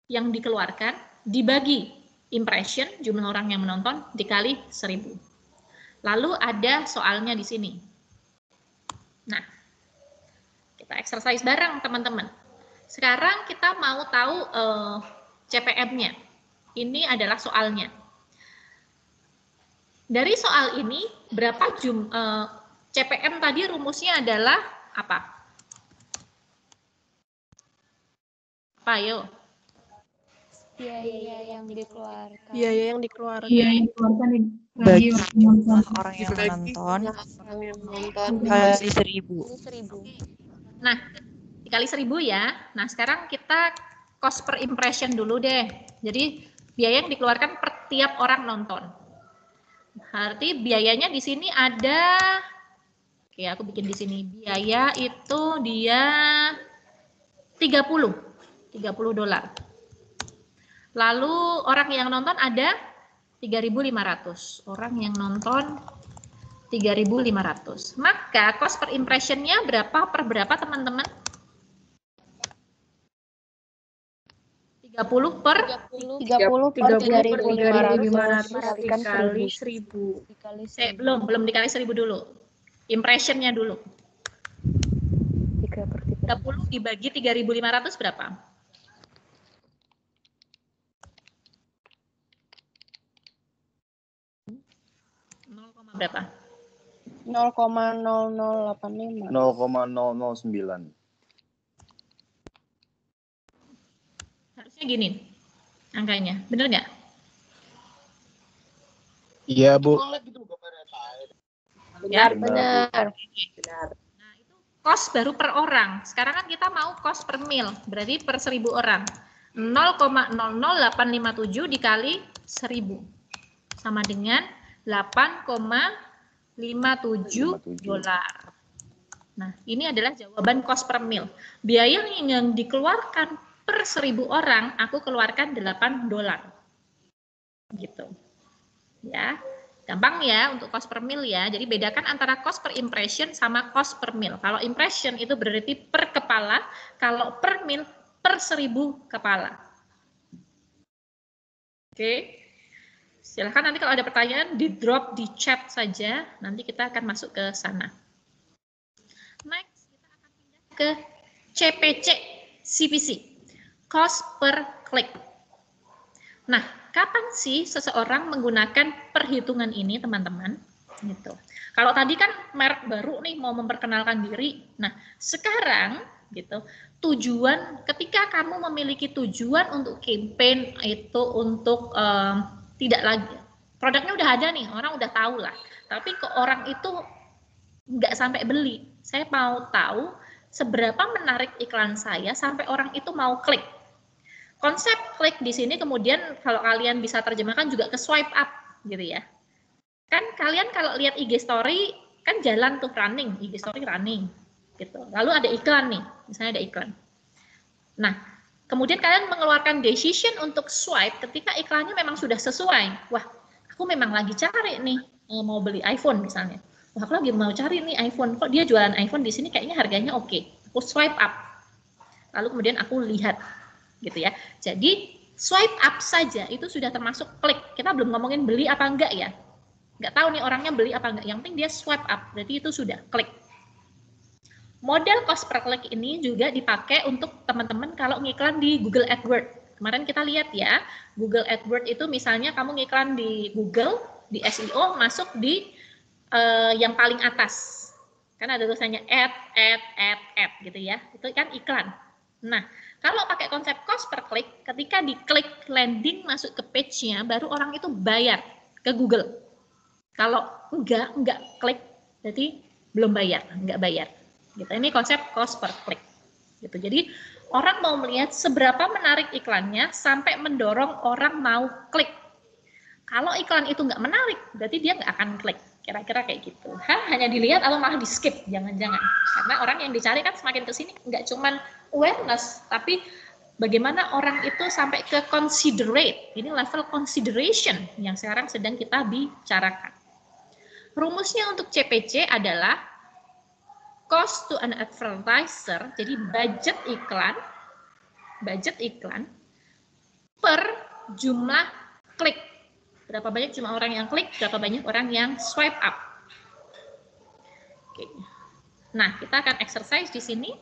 yang dikeluarkan dibagi impression, jumlah orang yang menonton, dikali 1000. Lalu ada soalnya di sini. Nah, kita exercise bareng teman-teman. Sekarang kita mau tahu CPM-nya. Ini adalah soalnya. Dari soal ini, berapa CPM tadi rumusnya adalah apa? Apa, yuk? Biaya yang dikeluarkan. Biaya yang dikeluarkan. Biaya yang dikeluarkan bagi orang yang menonton kali 1000. Nah, dikali 1000 ya. Nah, sekarang kita cost per impression dulu deh. Jadi, biaya yang dikeluarkan per tiap orang nonton. Berarti biayanya di sini ada, oke aku bikin di sini, biaya itu dia 30 dolar. Lalu orang yang nonton ada 3.500. Orang yang nonton 3.500. Maka cost per impressionnya berapa per berapa teman-teman? 30 per 3.500 dikali 1000. Belum dikali 1000 dulu. Impressionnya dulu. 30 dibagi 3.500 berapa? berapa? 0,0085. 0,009. Harusnya gini angkanya, bener nggak? Iya, Bu. Ya, Benar. nah itu cost baru per orang. Sekarang kan kita mau cost per mil, berarti per 1000 orang. 0,00857 dikali 1000 sama dengan 8,57 dolar. Nah, ini adalah jawaban cost per mil. Biaya yang dikeluarkan per 1000 orang, aku keluarkan 8 dolar. Gitu. Ya. Gampang ya untuk cost per mil ya. Jadi bedakan antara cost per impression sama cost per mil. Kalau impression itu berarti per kepala, kalau per mil per 1000 kepala. Oke. Silahkan nanti kalau ada pertanyaan di drop di chat saja. Nanti kita akan masuk ke sana. Next, kita akan pindah ke CPC CPC. Cost per click. Nah, kapan sih seseorang menggunakan perhitungan ini, teman-teman? Gitu. Kalau tadi kan merek baru nih mau memperkenalkan diri. Nah, sekarang gitu, tujuan ketika kamu memiliki tujuan untuk campaign itu untuk tidak lagi produknya udah ada nih, orang udah tahu lah. Tapi ke orang itu nggak sampai beli. Saya mau tahu seberapa menarik iklan saya sampai orang itu mau klik. Konsep klik di sini kemudian kalau kalian bisa terjemahkan juga ke swipe up gitu ya. Kan kalian kalau lihat IG story kan jalan tuh running, IG story running gitu. Lalu ada iklan nih, misalnya ada iklan. Nah, kemudian kalian mengeluarkan decision untuk swipe ketika iklannya memang sudah sesuai. Wah, aku memang lagi cari nih mau beli iPhone misalnya. Wah, aku lagi mau cari nih iPhone. Kok dia jualan iPhone di sini kayaknya harganya oke. Aku swipe up. Lalu kemudian aku lihat gitu ya. Jadi swipe up saja itu sudah termasuk klik. Kita belum ngomongin beli apa enggak ya. Enggak tahu nih orangnya beli apa enggak. Yang penting dia swipe up. Berarti itu sudah klik. Model cost per click ini juga dipakai untuk teman-teman kalau ngiklan di Google AdWords. Kemarin kita lihat ya, Google AdWords itu misalnya kamu ngiklan di Google, di SEO masuk di yang paling atas. Kan ada tulisannya ad gitu ya. Itu kan iklan. Nah, kalau pakai konsep cost per click, ketika diklik landing masuk ke page-nya, baru orang itu bayar ke Google. Kalau enggak klik, berarti belum bayar, enggak bayar. Gitu. Ini konsep cost per click. Gitu. Jadi orang mau melihat seberapa menarik iklannya sampai mendorong orang mau klik. Kalau iklan itu enggak menarik, berarti dia enggak akan klik. Kira-kira kayak gitu. Hanya dilihat atau malah di skip, jangan-jangan. Karena orang yang dicari kan semakin ke sini enggak cuman awareness, tapi bagaimana orang itu sampai ke considerate. Ini level consideration yang sekarang sedang kita bicarakan. Rumusnya untuk CPC adalah cost to an advertiser, jadi budget iklan per jumlah klik. Berapa banyak jumlah orang yang klik, berapa banyak orang yang swipe up. Oke. Nah, kita akan exercise di sini.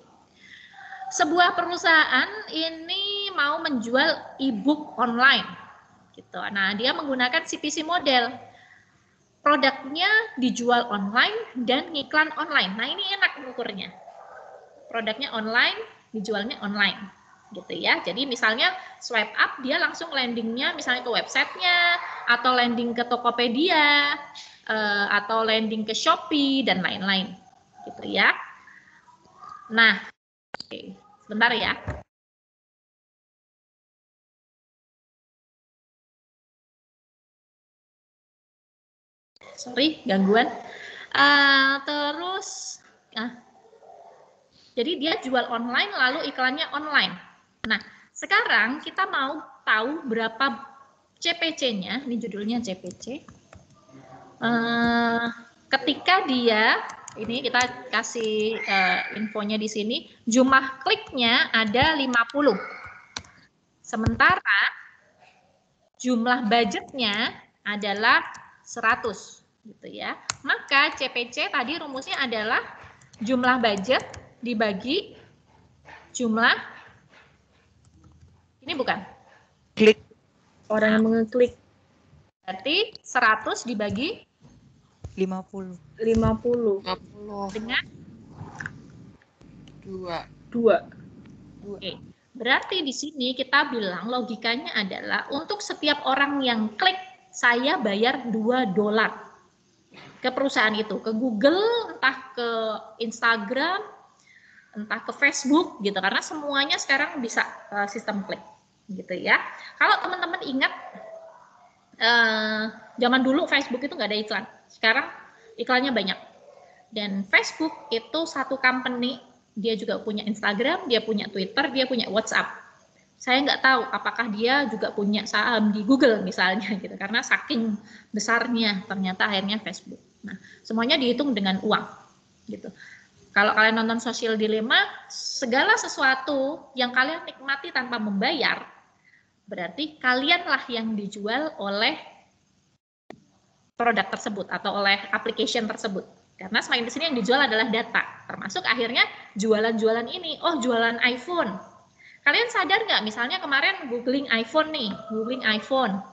Sebuah perusahaan ini mau menjual e-book online. Gitu. Nah, dia menggunakan CPC model. Produknya dijual online dan ngiklan online. Nah, ini enak ukurnya. Produknya online, dijualnya online. Gitu ya. Jadi misalnya swipe up dia langsung landingnya misalnya ke websitenya atau landing ke Tokopedia atau landing ke Shopee dan lain-lain. Gitu ya. Nah, oke, sebentar ya. Sorry, gangguan. Jadi dia jual online lalu iklannya online. Nah, sekarang kita mau tahu berapa CPC-nya. Ini judulnya CPC. Ketika dia, ini kita kasih infonya di sini, jumlah kliknya ada 50. Sementara jumlah budgetnya adalah 100. Gitu ya. Maka CPC tadi rumusnya adalah jumlah budget dibagi jumlah ini bukan klik orang yang mengeklik. Berarti 100 dibagi 50. 50. Dengan 2. Oke. Berarti di sini kita bilang logikanya adalah untuk setiap orang yang klik, saya bayar $2 ke perusahaan itu, ke Google, entah ke Instagram, entah ke Facebook gitu, karena semuanya sekarang bisa sistem klik gitu ya. Kalau teman-teman ingat zaman dulu Facebook itu nggak ada iklan, sekarang iklannya banyak. Dan Facebook itu satu company, dia juga punya Instagram, dia punya Twitter, dia punya WhatsApp. Saya nggak tahu apakah dia juga punya saham di Google misalnya gitu, karena saking besarnya ternyata akhirnya Facebook. Nah, semuanya dihitung dengan uang gitu. Kalau kalian nonton Social Dilemma, segala sesuatu yang kalian nikmati tanpa membayar, berarti kalianlah yang dijual oleh produk tersebut atau oleh application tersebut. Karena semakin di sini yang dijual adalah data, termasuk akhirnya jualan-jualan ini. Oh, jualan iPhone. Kalian sadar nggak? Misalnya kemarin googling iPhone nih, googling iPhone.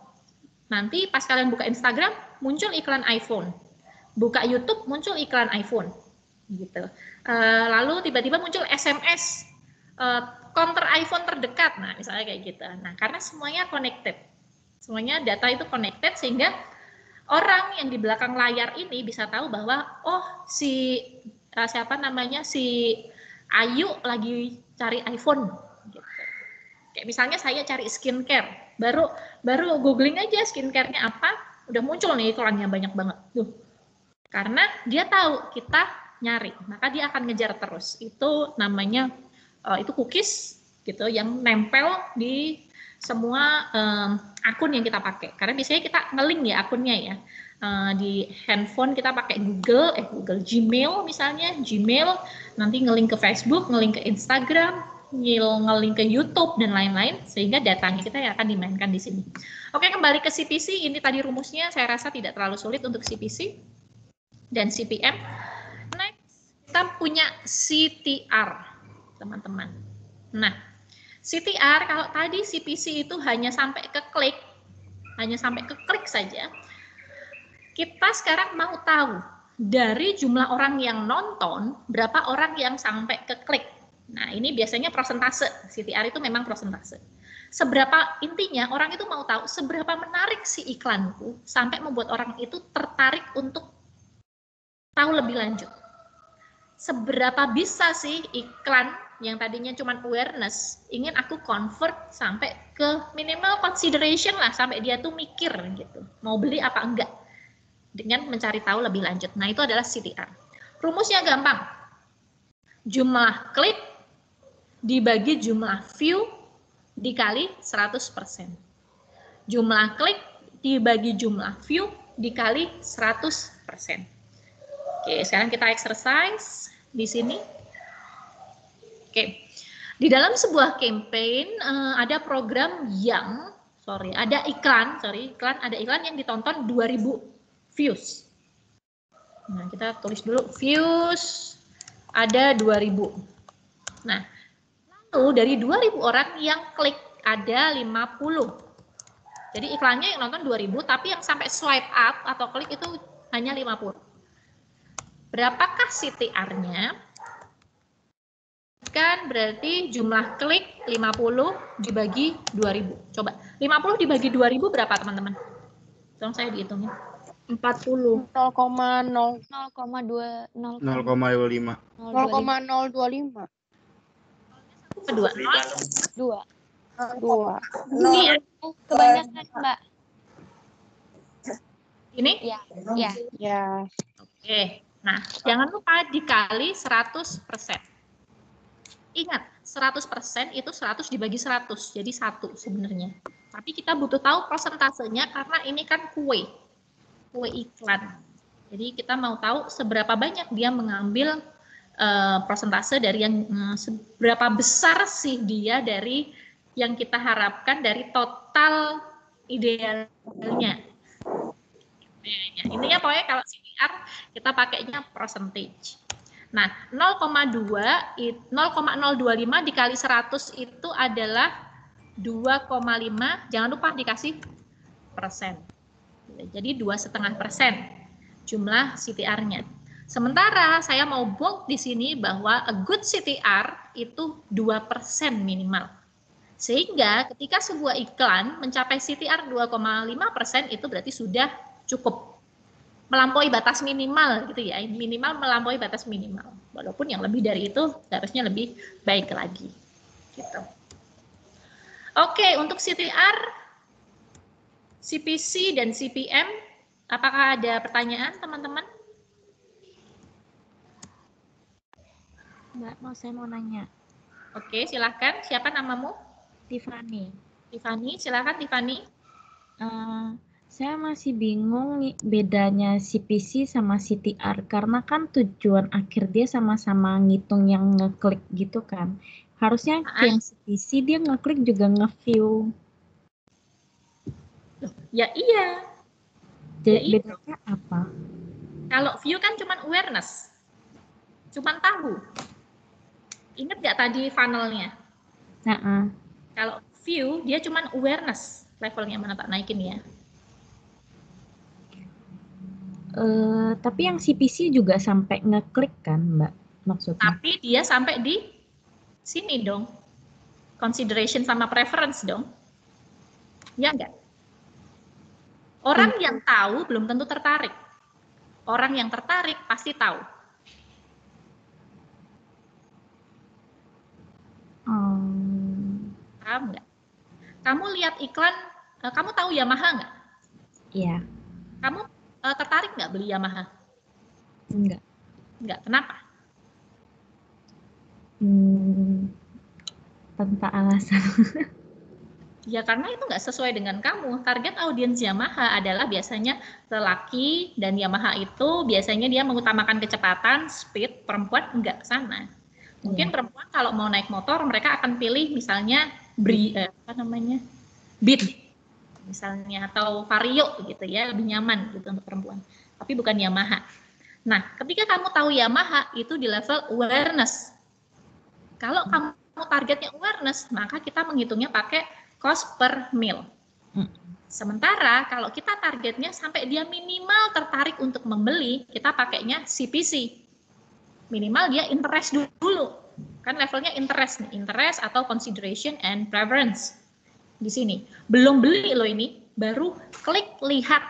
Nanti pas kalian buka Instagram, muncul iklan iPhone. Buka YouTube, muncul iklan iPhone. Gitu. Lalu tiba-tiba muncul SMS, counter iPhone terdekat. Nah, misalnya kayak gitu. Nah, karena semuanya connected. Semuanya data itu connected sehingga orang yang di belakang layar ini bisa tahu bahwa oh si siapa namanya si Ayu lagi cari iPhone gitu. Kayak misalnya saya cari skincare, baru googling aja skincare-nya apa, udah muncul nih iklannya banyak banget. Tuh. Karena dia tahu kita nyari, maka dia akan ngejar terus. Itu namanya itu cookies gitu yang nempel di semua akun yang kita pakai. Karena biasanya kita nge-link ya akunnya ya. Di handphone kita pakai Google Gmail misalnya, Gmail, nanti nge-link ke Facebook, nge-link ke Instagram, nge-link ke YouTube dan lain-lain, sehingga datanya kita yang akan dimainkan di sini. Oke, kembali ke CPC. Ini tadi rumusnya saya rasa tidak terlalu sulit untuk CPC dan CPM. Next, kita punya CTR, teman-teman. Nah, CTR kalau tadi CPC itu hanya sampai ke klik saja. Kita sekarang mau tahu dari jumlah orang yang nonton, berapa orang yang sampai ke klik. Nah, ini biasanya prosentase. CTR itu memang prosentase. Seberapa intinya orang itu mau tahu seberapa menarik si iklanku sampai membuat orang itu tertarik untuk tahu lebih lanjut. Seberapa bisa sih iklan yang tadinya cuma awareness, ingin aku convert sampai ke minimal consideration lah, sampai dia tuh mikir gitu, mau beli apa enggak, dengan mencari tahu lebih lanjut. Nah, itu adalah CTR. Rumusnya gampang. Jumlah klik dibagi jumlah view dikali 100%. Jumlah klik dibagi jumlah view dikali 100%. Oke, sekarang kita exercise di sini. Oke, di dalam sebuah campaign ada program yang, ada iklan yang ditonton 2000 views. Nah, kita tulis dulu views ada 2000. Nah, lalu dari 2000 orang yang klik ada 50. Jadi iklannya yang nonton 2000, tapi yang sampai swipe up atau klik itu hanya 50. Berapakah CTR-nya? Kan berarti jumlah klik 50 dibagi 2000. Coba, 50 dibagi 2000 berapa teman-teman? Tolong saya dihitungin. 40. 0,0. 0,25. 0,025. Kedua, 2. Iya. Kebanyakan, Mbak. Ini? Ya. Ya. Oke. Nah, jangan lupa dikali 100%. Ingat, 100% itu 100 dibagi 100, jadi 1 sebenarnya. Tapi kita butuh tahu persentasenya karena ini kan kue iklan. Jadi kita mau tahu seberapa banyak dia mengambil persentase dari yang seberapa besar sih dia dari yang kita harapkan dari total idealnya. Intinya pokoknya kalau CTR kita pakainya percentage. Nah, 0,025 dikali 100 itu adalah 2,5. Jangan lupa dikasih persen. Jadi 2,5%. jumlah CTR-nya. Sementara saya mau bold di sini bahwa a good CTR itu 2% minimal. Sehingga ketika sebuah iklan mencapai CTR 2,5% itu berarti sudah cukup. Melampaui batas minimal gitu ya, minimal melampaui batas minimal. Walaupun yang lebih dari itu harusnya lebih baik lagi. Gitu. Oke, untuk CTR, CPC dan CPM, apakah ada pertanyaan teman-teman? Mbak, saya mau nanya. Oke, silakan. Siapa namamu? Tiffany. Tiffany, silakan Tiffany. Saya masih bingung nih bedanya CPC sama CTR karena kan tujuan akhir dia sama-sama ngitung yang ngeklik gitu kan. Harusnya yang CPC dia ngeklik juga nge-view. Ya iya. Jadi bedanya apa? Kalau view kan cuma awareness. Cuman tahu. Ingat nggak tadi funnelnya? Kalau view dia cuma awareness. Levelnya mana tak naikin ya. Tapi yang CPC juga sampai ngeklik kan, Mbak, maksudnya? Tapi dia sampai di sini dong. Consideration sama preference dong. Ya enggak? Orang yang tahu belum tentu tertarik. Orang yang tertarik pasti tahu. Paham nggak? Kamu lihat iklan, kamu tahu Yamaha nggak? Iya. Kamu tertarik nggak beli Yamaha? Enggak. Enggak, kenapa? Tanpa alasan. Ya karena itu nggak sesuai dengan kamu. Target audiens Yamaha adalah biasanya lelaki, dan Yamaha itu biasanya dia mengutamakan kecepatan, speed, perempuan enggak ke sana. Mungkin perempuan kalau mau naik motor mereka akan pilih misalnya Beat misalnya, atau Vario gitu ya, lebih nyaman gitu untuk perempuan. Tapi bukan Yamaha. Nah, ketika kamu tahu Yamaha itu di level awareness. Kalau kamu targetnya awareness, maka kita menghitungnya pakai cost per mil. Sementara kalau kita targetnya sampai dia minimal tertarik untuk membeli, kita pakainya CPC. Minimal dia interest dulu. Kan levelnya interest nih, interest atau consideration and preference. Di sini belum beli loh, ini baru klik lihat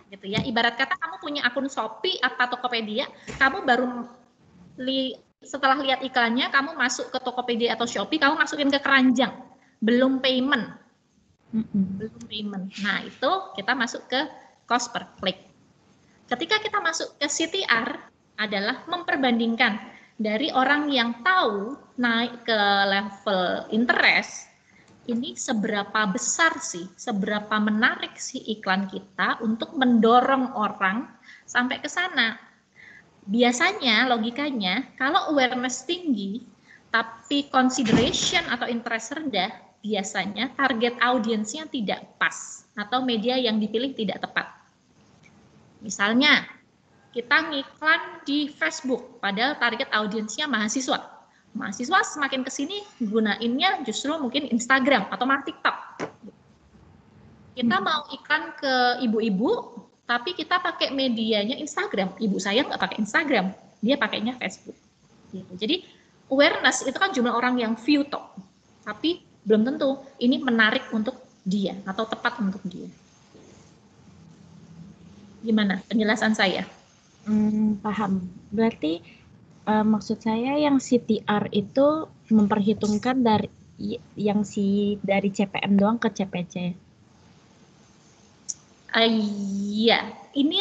gitu ya. Ibarat kata kamu punya akun Shopee atau Tokopedia, kamu baru setelah lihat iklannya kamu masuk ke Tokopedia atau Shopee, kamu masukin ke keranjang, belum payment. Belum payment. Nah, itu kita masuk ke cost per click. Ketika kita masuk ke CTR adalah memperbandingkan dari orang yang tahu naik ke level interest, ini seberapa besar sih, seberapa menarik sih iklan kita untuk mendorong orang sampai ke sana. Biasanya logikanya kalau awareness tinggi tapi consideration atau interest rendah, biasanya target audiensnya tidak pas atau media yang dipilih tidak tepat. Misalnya kita ngiklan di Facebook padahal target audiensnya mahasiswa. Mahasiswa semakin kesini gunainnya justru mungkin Instagram atau malah TikTok. Kita mau iklan ke ibu-ibu, tapi kita pakai medianya Instagram. Ibu saya nggak pakai Instagram, dia pakainya Facebook. Gitu. Jadi awareness itu kan jumlah orang yang view toh, tapi belum tentu ini menarik untuk dia atau tepat untuk dia. Gimana penjelasan saya? Paham. Berarti maksud saya yang CTR itu memperhitungkan dari dari CPM doang ke CPC. Iya, ini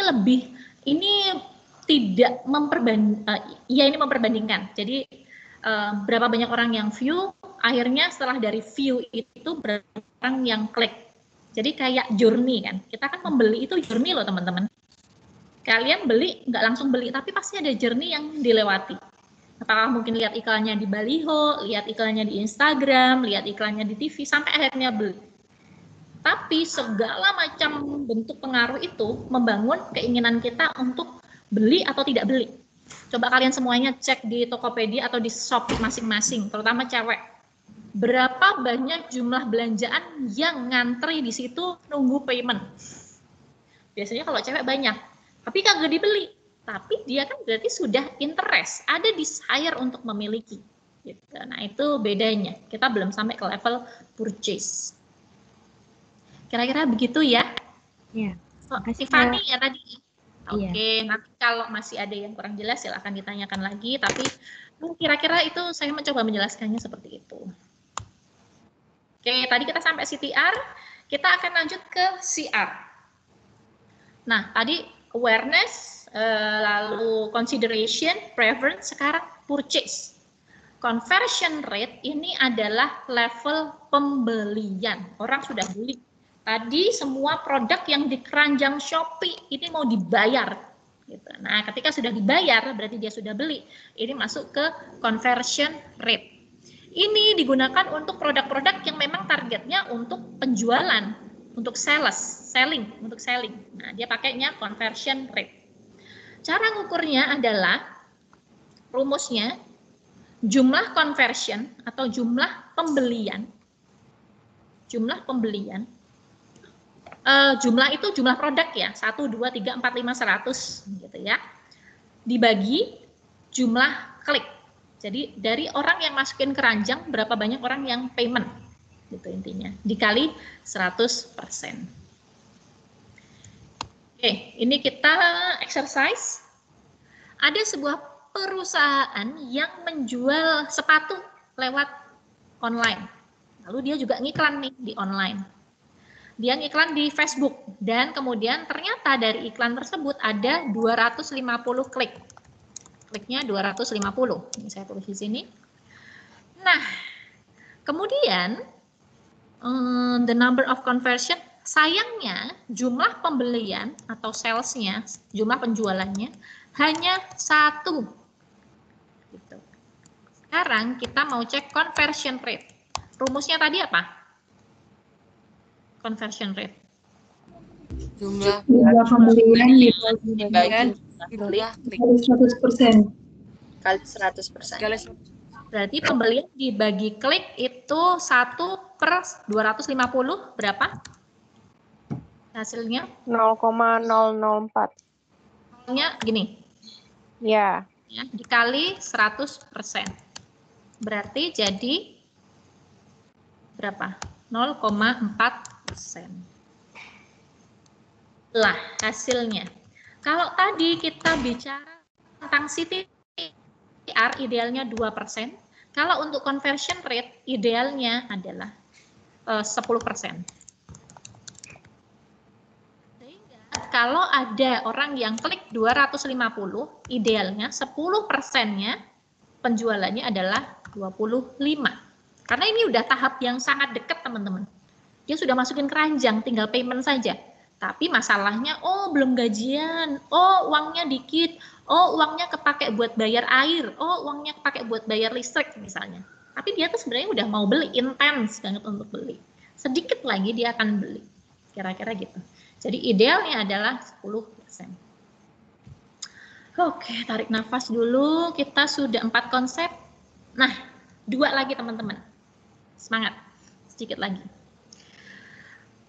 tidak ini memperbandingkan. Jadi berapa banyak orang yang view, akhirnya setelah dari view itu berapa orang yang klik. Jadi kayak journey kan. Kita kan membeli itu journey loh teman-teman. Kalian beli, nggak langsung beli, tapi pasti ada journey yang dilewati. Apakah mungkin lihat iklannya di baliho, lihat iklannya di Instagram, lihat iklannya di TV, sampai akhirnya beli. Tapi segala macam bentuk pengaruh itu membangun keinginan kita untuk beli atau tidak beli. Coba kalian semuanya cek di Tokopedia atau di Shopee masing-masing, terutama cewek. Berapa banyak jumlah belanjaan yang ngantri di situ nunggu payment? Biasanya kalau cewek banyak. Tapi kagak dibeli. Tapi dia kan berarti sudah interest, ada desire untuk memiliki. Gitu. Nah itu bedanya. Kita belum sampai ke level purchase. Kira-kira begitu ya? Iya. Tiffany ya tadi. Iya. Oke, nanti kalau masih ada yang kurang jelas silahkan ditanyakan lagi. Tapi kira-kira itu saya mencoba menjelaskannya seperti itu. Oke, tadi kita sampai CTR. Kita akan lanjut ke CR. Nah, tadi awareness, lalu consideration, preference, sekarang purchase. Conversion rate ini adalah level pembelian. Orang sudah beli. Tadi semua produk yang di keranjang Shopee ini mau dibayar. Gitu. Nah, ketika sudah dibayar, berarti dia sudah beli. Ini masuk ke conversion rate. Ini digunakan untuk produk-produk yang memang targetnya untuk penjualan, untuk selling. Nah, dia pakainya conversion rate. Cara ngukurnya adalah rumusnya jumlah conversion atau jumlah pembelian. Jumlah itu jumlah produk ya, 1, 2, 3, 4, 5, 100 gitu ya. Dibagi jumlah klik. Jadi dari orang yang masukin keranjang, berapa banyak orang yang payment. Gitu intinya. Dikali 100%. Oke, ini kita exercise. Ada sebuah perusahaan yang menjual sepatu lewat online. Lalu dia juga ngiklan nih di online. Dia ngiklan di Facebook dan kemudian ternyata dari iklan tersebut ada 250 klik. Kliknya 250. Ini saya tulis di sini. Nah, kemudian the number of conversion, sayangnya jumlah pembelian atau salesnya, jumlah penjualannya hanya 1. Gitu. Sekarang kita mau cek conversion rate. Rumusnya tadi apa? Conversion rate. Jumlah pembelian dibagi klik 100%. kali 100%. Berarti pembelian dibagi klik itu 1/250 berapa? Hasilnya? 0,004. Hasilnya gini. Ya. Ya, dikali 100%. Berarti jadi berapa? 0,4%. Lah, hasilnya. Kalau tadi kita bicara tentang CTR idealnya 2%, kalau untuk conversion rate idealnya adalah 10%. Sehingga kalau ada orang yang klik 250, idealnya 10%-nya penjualannya adalah 25. Karena ini udah tahap yang sangat dekat, teman-teman. Dia sudah masukin keranjang, tinggal payment saja. Tapi masalahnya, oh belum gajian, oh uangnya dikit, oh uangnya kepake buat bayar air, oh uangnya kepake buat bayar listrik misalnya. Tapi dia tuh sebenarnya udah mau beli, intens banget untuk beli. Sedikit lagi dia akan beli, kira-kira gitu. Jadi idealnya adalah 10%. Oke, tarik nafas dulu, kita sudah 4 konsep. Nah, 2 lagi teman-teman. Semangat, sedikit lagi.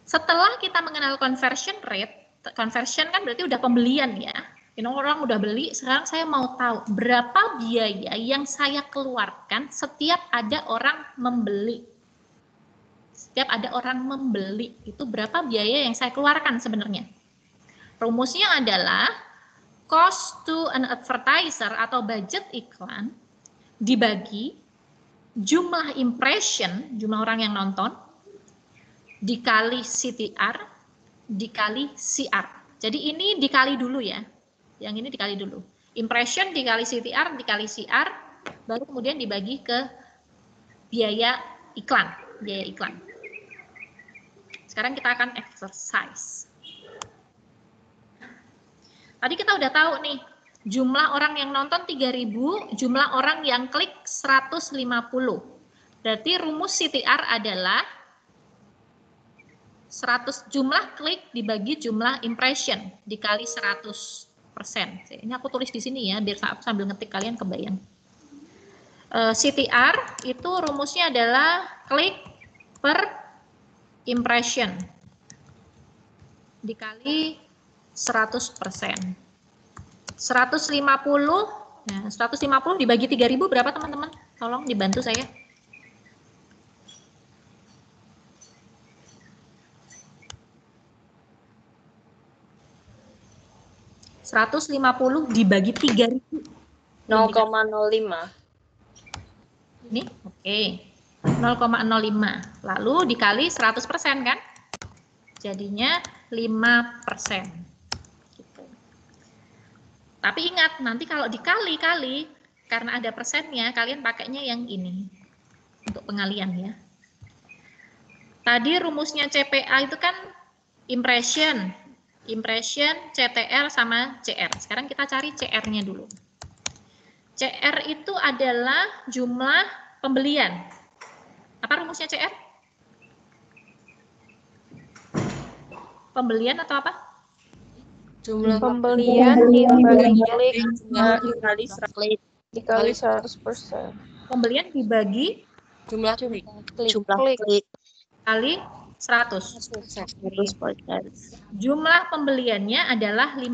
Setelah kita mengenal conversion rate, conversion kan berarti udah pembelian ya. Ini orang udah beli, sekarang saya mau tahu berapa biaya yang saya keluarkan setiap ada orang membeli. Setiap ada orang membeli, itu berapa biaya yang saya keluarkan sebenarnya. Rumusnya adalah cost to an advertiser atau budget iklan dibagi jumlah impression, jumlah orang yang nonton, dikali CTR, dikali CR. Jadi ini dikali dulu ya. Yang ini dikali dulu. Impression dikali CTR, dikali CR, baru kemudian dibagi ke biaya iklan. Biaya iklan. Sekarang kita akan exercise. Tadi kita udah tahu nih, jumlah orang yang nonton 3.000, jumlah orang yang klik 150. Berarti rumus CTR adalah 100 jumlah klik dibagi jumlah impression dikali 100%. Ini aku tulis di sini ya, biar sambil ngetik kalian kebayang. CTR itu rumusnya adalah klik per impression dikali 100%. 150, nah 150 dibagi 3.000 berapa teman-teman? Tolong dibantu saya. ...150 dibagi 3.000. 0,05. Ini, oke. 0,05. Lalu dikali 100% kan? Jadinya 5%. Gitu. Tapi ingat, nanti kalau dikali-kali, karena ada persennya, kalian pakainya yang ini. Untuk pengalian ya. Tadi rumusnya CPA itu kan impression, CTR sama CR. Sekarang kita cari CR-nya dulu. CR itu adalah jumlah pembelian. Apa rumusnya CR? Pembelian atau apa? Jumlah pembelian dikali 100%. Pembelian dibagi Jumlah klik kali 100. Jumlah pembeliannya adalah 15.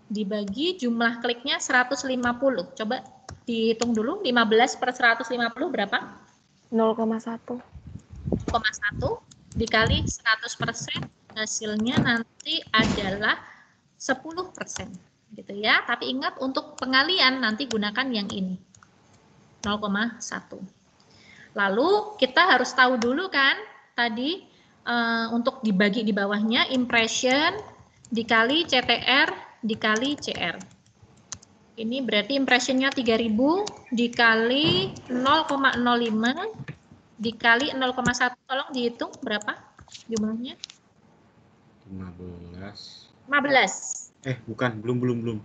Dibagi jumlah kliknya 150. Coba dihitung dulu, 15 per 150 berapa? 0,1. 0,1 dikali 100%, hasilnya nanti adalah 10%. Gitu ya. Tapi ingat untuk pengalian nanti gunakan yang ini. 0,1. Lalu kita harus tahu dulu kan tadi untuk dibagi di bawahnya impression dikali CTR dikali CR. Ini berarti impressionnya 3.000 dikali 0,05 dikali 0,1. Tolong dihitung berapa jumlahnya? 15. Bukan, belum.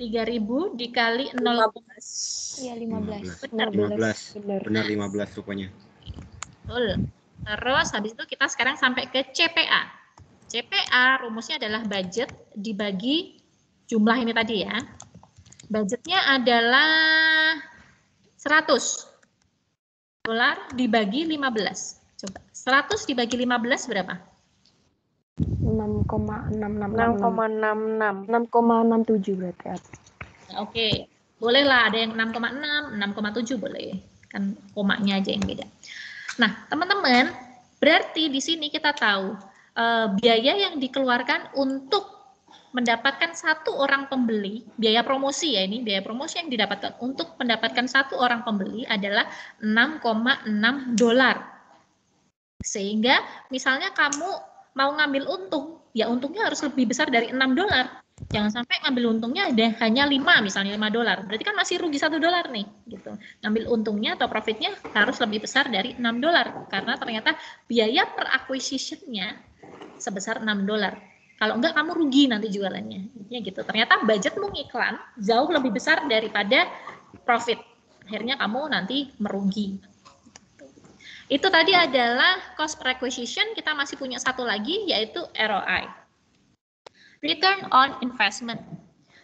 3.000 dikali 0,15. Iya, 15. Benar 15 rupanya. Betul. Terus habis itu kita sekarang sampai ke CPA. CPA rumusnya adalah budget dibagi jumlah ini tadi ya. Budgetnya adalah 100 dolar dibagi 15. Coba 100 dibagi 15 berapa? 6,67 berarti. Oke, bolehlah ada yang 6,6, 6,7 boleh. Kan komanya aja yang beda. Nah, teman-teman, berarti di sini kita tahu biaya yang dikeluarkan untuk mendapatkan satu orang pembeli, biaya promosi ya ini, biaya promosi yang didapatkan untuk mendapatkan satu orang pembeli adalah 6,6 dolar. Sehingga misalnya kamu mau ngambil untung, ya untungnya harus lebih besar dari 6 dolar. Jangan sampai ngambil untungnya ada hanya 5, misalnya 5 dolar. Berarti kan masih rugi 1 dolar nih. Gitu. Ngambil untungnya atau profitnya harus lebih besar dari 6 dolar. Karena ternyata biaya per acquisition-nya sebesar 6 dolar. Kalau enggak kamu rugi nanti jualannya. Ya gitu. Ternyata budgetmu iklan jauh lebih besar daripada profit. Akhirnya kamu nanti merugi. Itu tadi adalah cost per acquisition. Kita masih punya satu lagi yaitu ROI. Return on investment.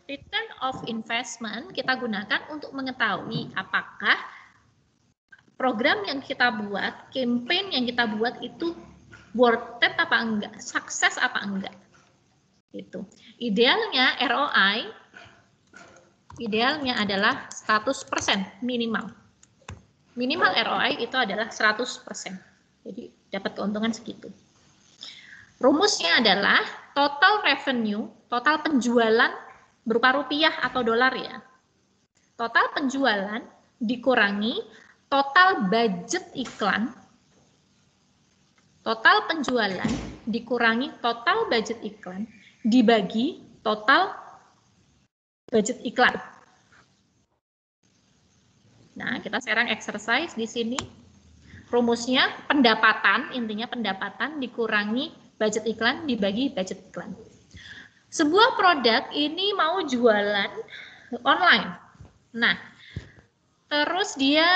Return of investment kita gunakan untuk mengetahui apakah program yang kita buat, campaign yang kita buat itu worth it apa enggak, sukses apa enggak. Gitu. Idealnya ROI, idealnya adalah 100% minimal. Minimal ROI itu adalah 100%. Jadi dapat keuntungan segitu. Rumusnya adalah total revenue, total penjualan berupa rupiah atau dolar ya. Total penjualan dikurangi total budget iklan. Total penjualan dikurangi total budget iklan dibagi total budget iklan. Nah, kita sekarang exercise di sini. Rumusnya pendapatan, intinya pendapatan dikurangi budget iklan dibagi budget iklan. Sebuah produk ini mau jualan online. Nah, terus dia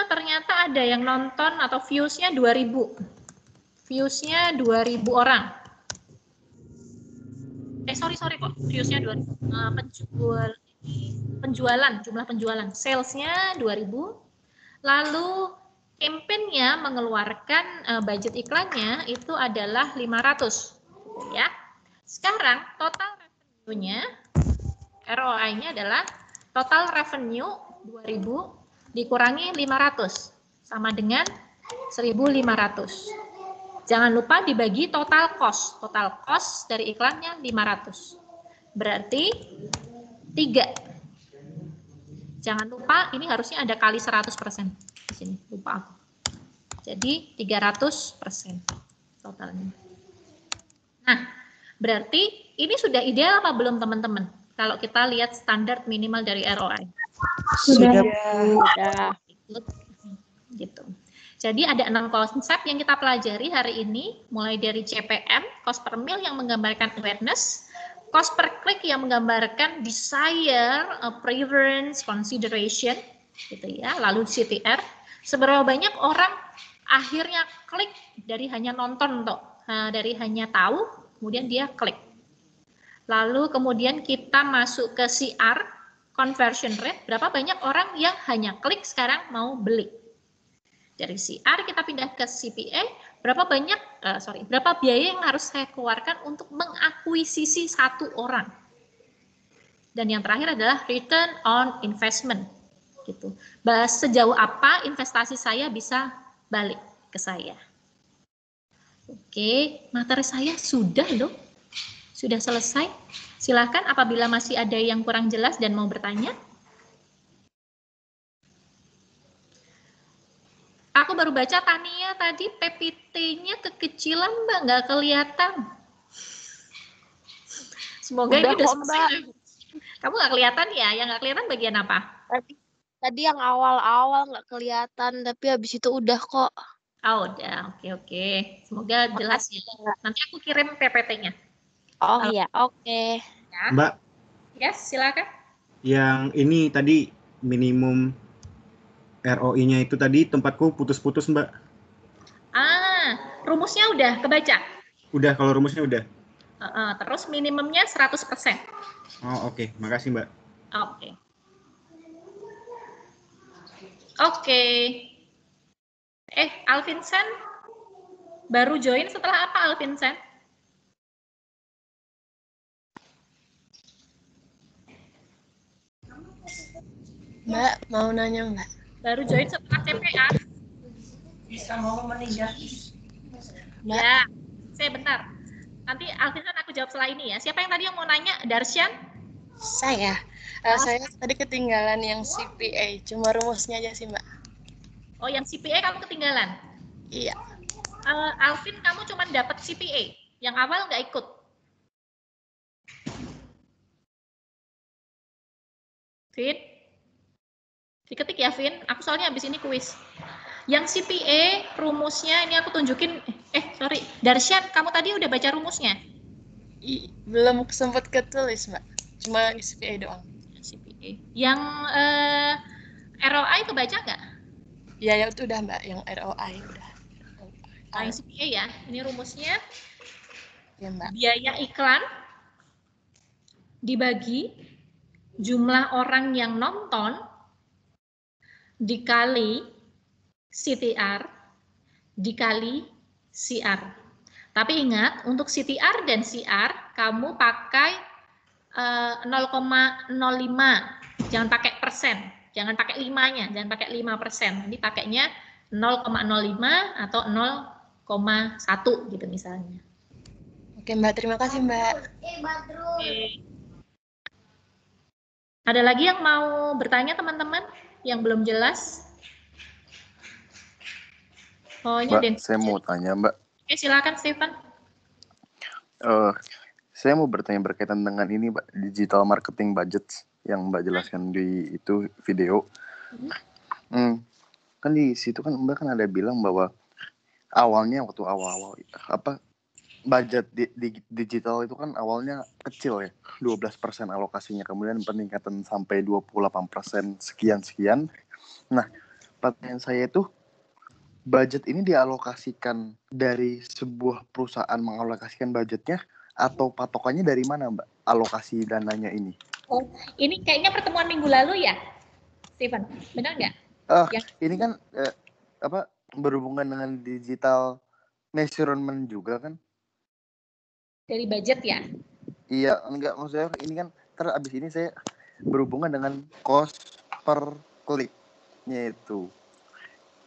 ternyata ada yang nonton atau views-nya 2.000. Views-nya 2.000 orang. Sorry kok, views-nya 2.000. Penjualan, jumlah penjualan. Sales-nya 2.000. Lalu campaign-nya mengeluarkan budget iklannya itu adalah 500. Gitu ya. Sekarang total revenue-nya, ROI-nya adalah total revenue 2.000 dikurangi 500 sama dengan 1.500. Jangan lupa dibagi total cost. Total cost dari iklannya 500. Berarti 3. Jangan lupa ini harusnya ada kali 100% di sini. Lupa aku. Jadi 300% totalnya. Nah, berarti ini sudah ideal apa belum teman-teman? Kalau kita lihat standar minimal dari ROI. Sudah. Gitu. Jadi ada 6 konsep yang kita pelajari hari ini, mulai dari CPM, cost per mil yang menggambarkan awareness, cost per click yang menggambarkan desire, preference, consideration, gitu ya. Lalu CTR, seberapa banyak orang akhirnya klik dari hanya nonton dari hanya tahu, kemudian dia klik. Lalu kemudian kita masuk ke CR, conversion rate, berapa banyak orang yang hanya klik sekarang mau beli. Dari CR kita pindah ke CPA, berapa biaya yang harus saya keluarkan untuk mengakuisisi satu orang. Dan yang terakhir adalah return on investment. Gitu. Sejauh apa investasi saya bisa balik ke saya. Oke, materi saya sudah loh. Sudah selesai. Silakan apabila masih ada yang kurang jelas dan mau bertanya. Aku baru baca Tania tadi PPT-nya kekecilan Mbak, nggak kelihatan. Semoga ini udah selesai. Kamu nggak kelihatan ya? Yang nggak kelihatan bagian apa? Tadi yang awal-awal nggak kelihatan, tapi habis itu udah kok. Oh udah, oke. Semoga jelas ya. Nanti aku kirim PPT-nya. Oh iya, oke. Ya. Mbak. Yes, silakan. Yang ini tadi minimum ROI-nya itu tadi tempatku putus-putus, Mbak. Rumusnya udah kebaca? Udah, kalau rumusnya udah. Terus minimumnya 100%. Oh, oke. Makasih, Mbak. Oke. Alvinsen baru join setelah apa Alvinsen? Mbak, mau nanya Mbak? Baru join setelah CPA? Bisa mau meninggal. Ya, saya bentar. Nanti Alvinsen aku jawab setelah ini ya. Siapa yang tadi yang mau nanya? Darsyan? Saya. Saya tadi ketinggalan yang CPA. Cuma rumusnya aja sih Mbak. Oh, yang CPA kamu ketinggalan? Iya. Alvin, kamu cuma dapat CPA. Yang awal nggak ikut. Vin? Diketik ya, Vin. Aku soalnya habis ini kuis. Yang CPA, rumusnya ini aku tunjukin. Darsyan, kamu tadi udah baca rumusnya? Belum sempat ketulis, Mbak. Cuma CPA doang. CPA. Yang ROI kebaca nggak? Ya, itu udah, Mbak. Yang ROI udah. Yang CPA ya. Ini rumusnya. Ya, Mbak. Biaya iklan dibagi jumlah orang yang nonton dikali CTR dikali CR. Tapi ingat, untuk CTR dan CR kamu pakai 0,05. Jangan pakai persen. Jangan pakai 5-nya, jangan pakai 5%. Nanti pakainya 0,05 atau 0,1 gitu misalnya. Oke, Mbak. Terima kasih, Mbak. Ada lagi yang mau bertanya, teman-teman? Yang belum jelas? Mbak, saya mau tanya, Mbak. Oke, silakan, Stephen. Saya mau bertanya berkaitan dengan ini, Mbak, digital marketing budget yang Mbak jelaskan di itu video. Kan di situ kan Mbak kan ada bilang bahwa awalnya waktu awal-awal budget di digital itu kan awalnya kecil ya, 12% alokasinya, kemudian peningkatan sampai 28% sekian. Nah, pertanyaan saya itu, budget ini dialokasikan dari sebuah perusahaan mengalokasikan budgetnya atau patokannya dari mana, Mbak, alokasi dananya ini? Oh, ini kayaknya pertemuan minggu lalu ya, Stephen, benar nggak? Ini kan berhubungan dengan digital measurement juga kan? Dari budget ya? Iya, enggak, maksudnya ini kan abis ini saya berhubungan dengan cost per kliknya itu.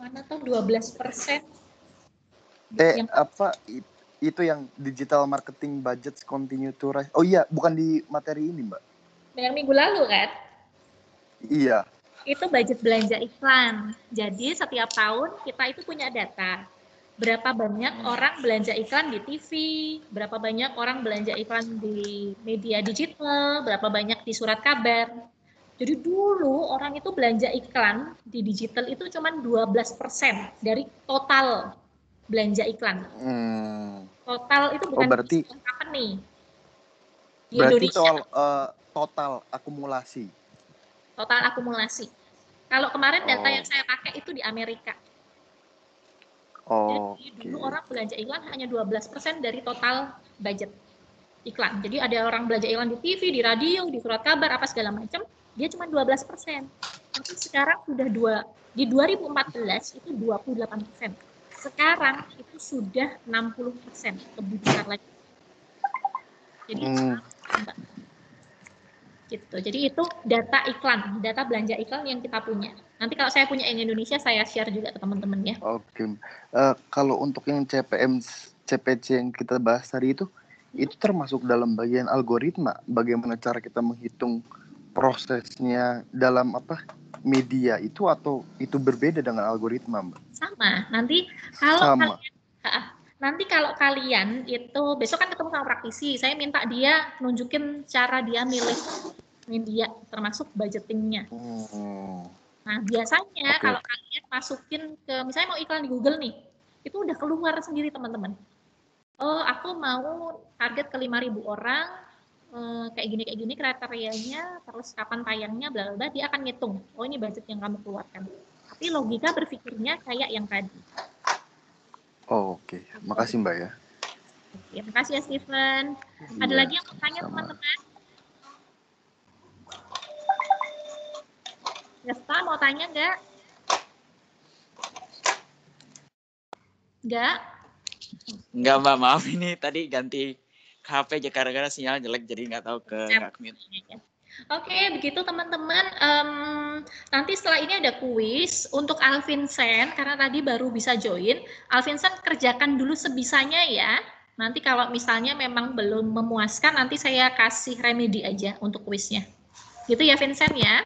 Mana tuh 12%? Itu yang digital marketing budget continue to rise. Oh iya, bukan di materi ini, Mbak. Yang minggu lalu kan? Iya. Itu budget belanja iklan. Jadi setiap tahun kita itu punya data. Berapa banyak orang belanja iklan di TV, berapa banyak orang belanja iklan di media digital, berapa banyak di surat kabar. Jadi dulu orang itu belanja iklan di digital itu cuma 12% dari total belanja iklan. Total itu bukan berarti company. Di berarti Indonesia. total akumulasi. Total akumulasi. Kalau kemarin data yang saya pakai itu di Amerika. Jadi dulu orang belanja iklan hanya 12% dari total budget iklan. Jadi ada orang belanja iklan di TV, di radio, di surat kabar, apa segala macam, dia cuma 12%. Tapi sekarang sudah di 2014 itu 28%. Sekarang itu sudah 60%, lebih besar lagi. Jadi gitu. Jadi itu data iklan, data belanja iklan yang kita punya. Nanti kalau saya punya yang Indonesia, saya share juga ke teman-teman ya. Oke. Kalau untuk yang CPC yang kita bahas tadi itu termasuk dalam bagian algoritma. Bagaimana cara kita menghitung prosesnya dalam media itu, atau itu berbeda dengan algoritma, Mbak? Sama. Nanti kalau kalian itu besok kan ketemu sama praktisi, saya minta dia nunjukin cara dia milih media termasuk budgetingnya. Nah biasanya kalau kalian masukin ke, misalnya mau iklan di Google nih, itu udah keluar sendiri teman-teman. Oh aku mau target ke 5.000 orang, kayak gini kriterianya, terus kapan tayangnya, bla bla, dia akan ngitung. Oh ini budget yang kamu keluarkan. Tapi logika berpikirnya kayak yang tadi. Oke. Makasih Mbak ya. Oke, makasih ya Steven. Ada lagi yang mau tanya teman-teman? Gesta mau tanya nggak? Nggak? Nggak Mbak, maaf ini tadi ganti HP gara-gara sinyal jelek jadi nggak tahu nggak mute. Oke, begitu teman-teman. Nanti setelah ini ada kuis untuk Alvinsen karena tadi baru bisa join. Alvinsen kerjakan dulu sebisanya ya. Nanti kalau misalnya memang belum memuaskan, nanti saya kasih remedi aja untuk kuisnya. Gitu ya Vincent ya.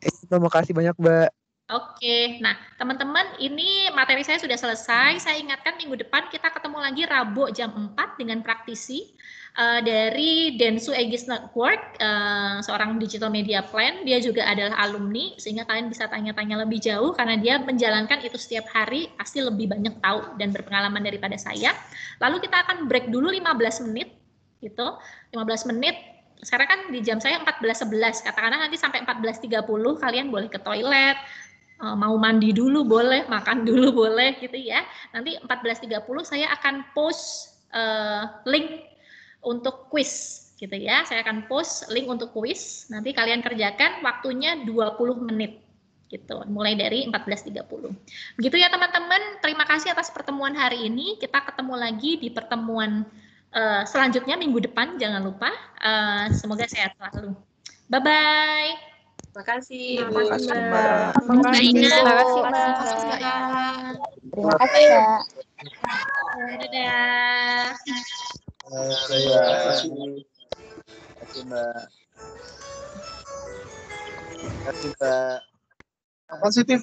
Terima kasih banyak Mbak. Oke, nah teman-teman ini materi saya sudah selesai. Saya ingatkan minggu depan kita ketemu lagi Rabu jam 4 dengan praktisi dari Densu Aegis Network, seorang digital media plan. Dia juga adalah alumni, sehingga kalian bisa tanya-tanya lebih jauh karena dia menjalankan itu setiap hari, pasti lebih banyak tahu dan berpengalaman daripada saya. Lalu kita akan break dulu 15 menit, gitu, 15 menit. Sekarang kan di jam saya 14.11, katakanlah nanti sampai 14.30 kalian boleh ke toilet, mau mandi dulu boleh, makan dulu boleh gitu ya. Nanti 14.30 saya akan post link untuk quiz gitu ya. Saya akan post link untuk quiz. Nanti kalian kerjakan, waktunya 20 menit gitu. Mulai dari 14.30. Begitu ya teman-teman. Terima kasih atas pertemuan hari ini. Kita ketemu lagi di pertemuan selanjutnya minggu depan, jangan lupa. Semoga sehat selalu. Bye-bye. Terima kasih. Terima kasih, Mbak. Terima kasih, Mbak. Terima kasih, Mbak. Dadah. Terima kasih Mbak. Terima kasih Mbak. Positif.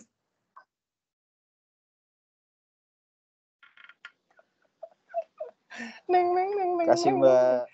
Terima kasih Mbak.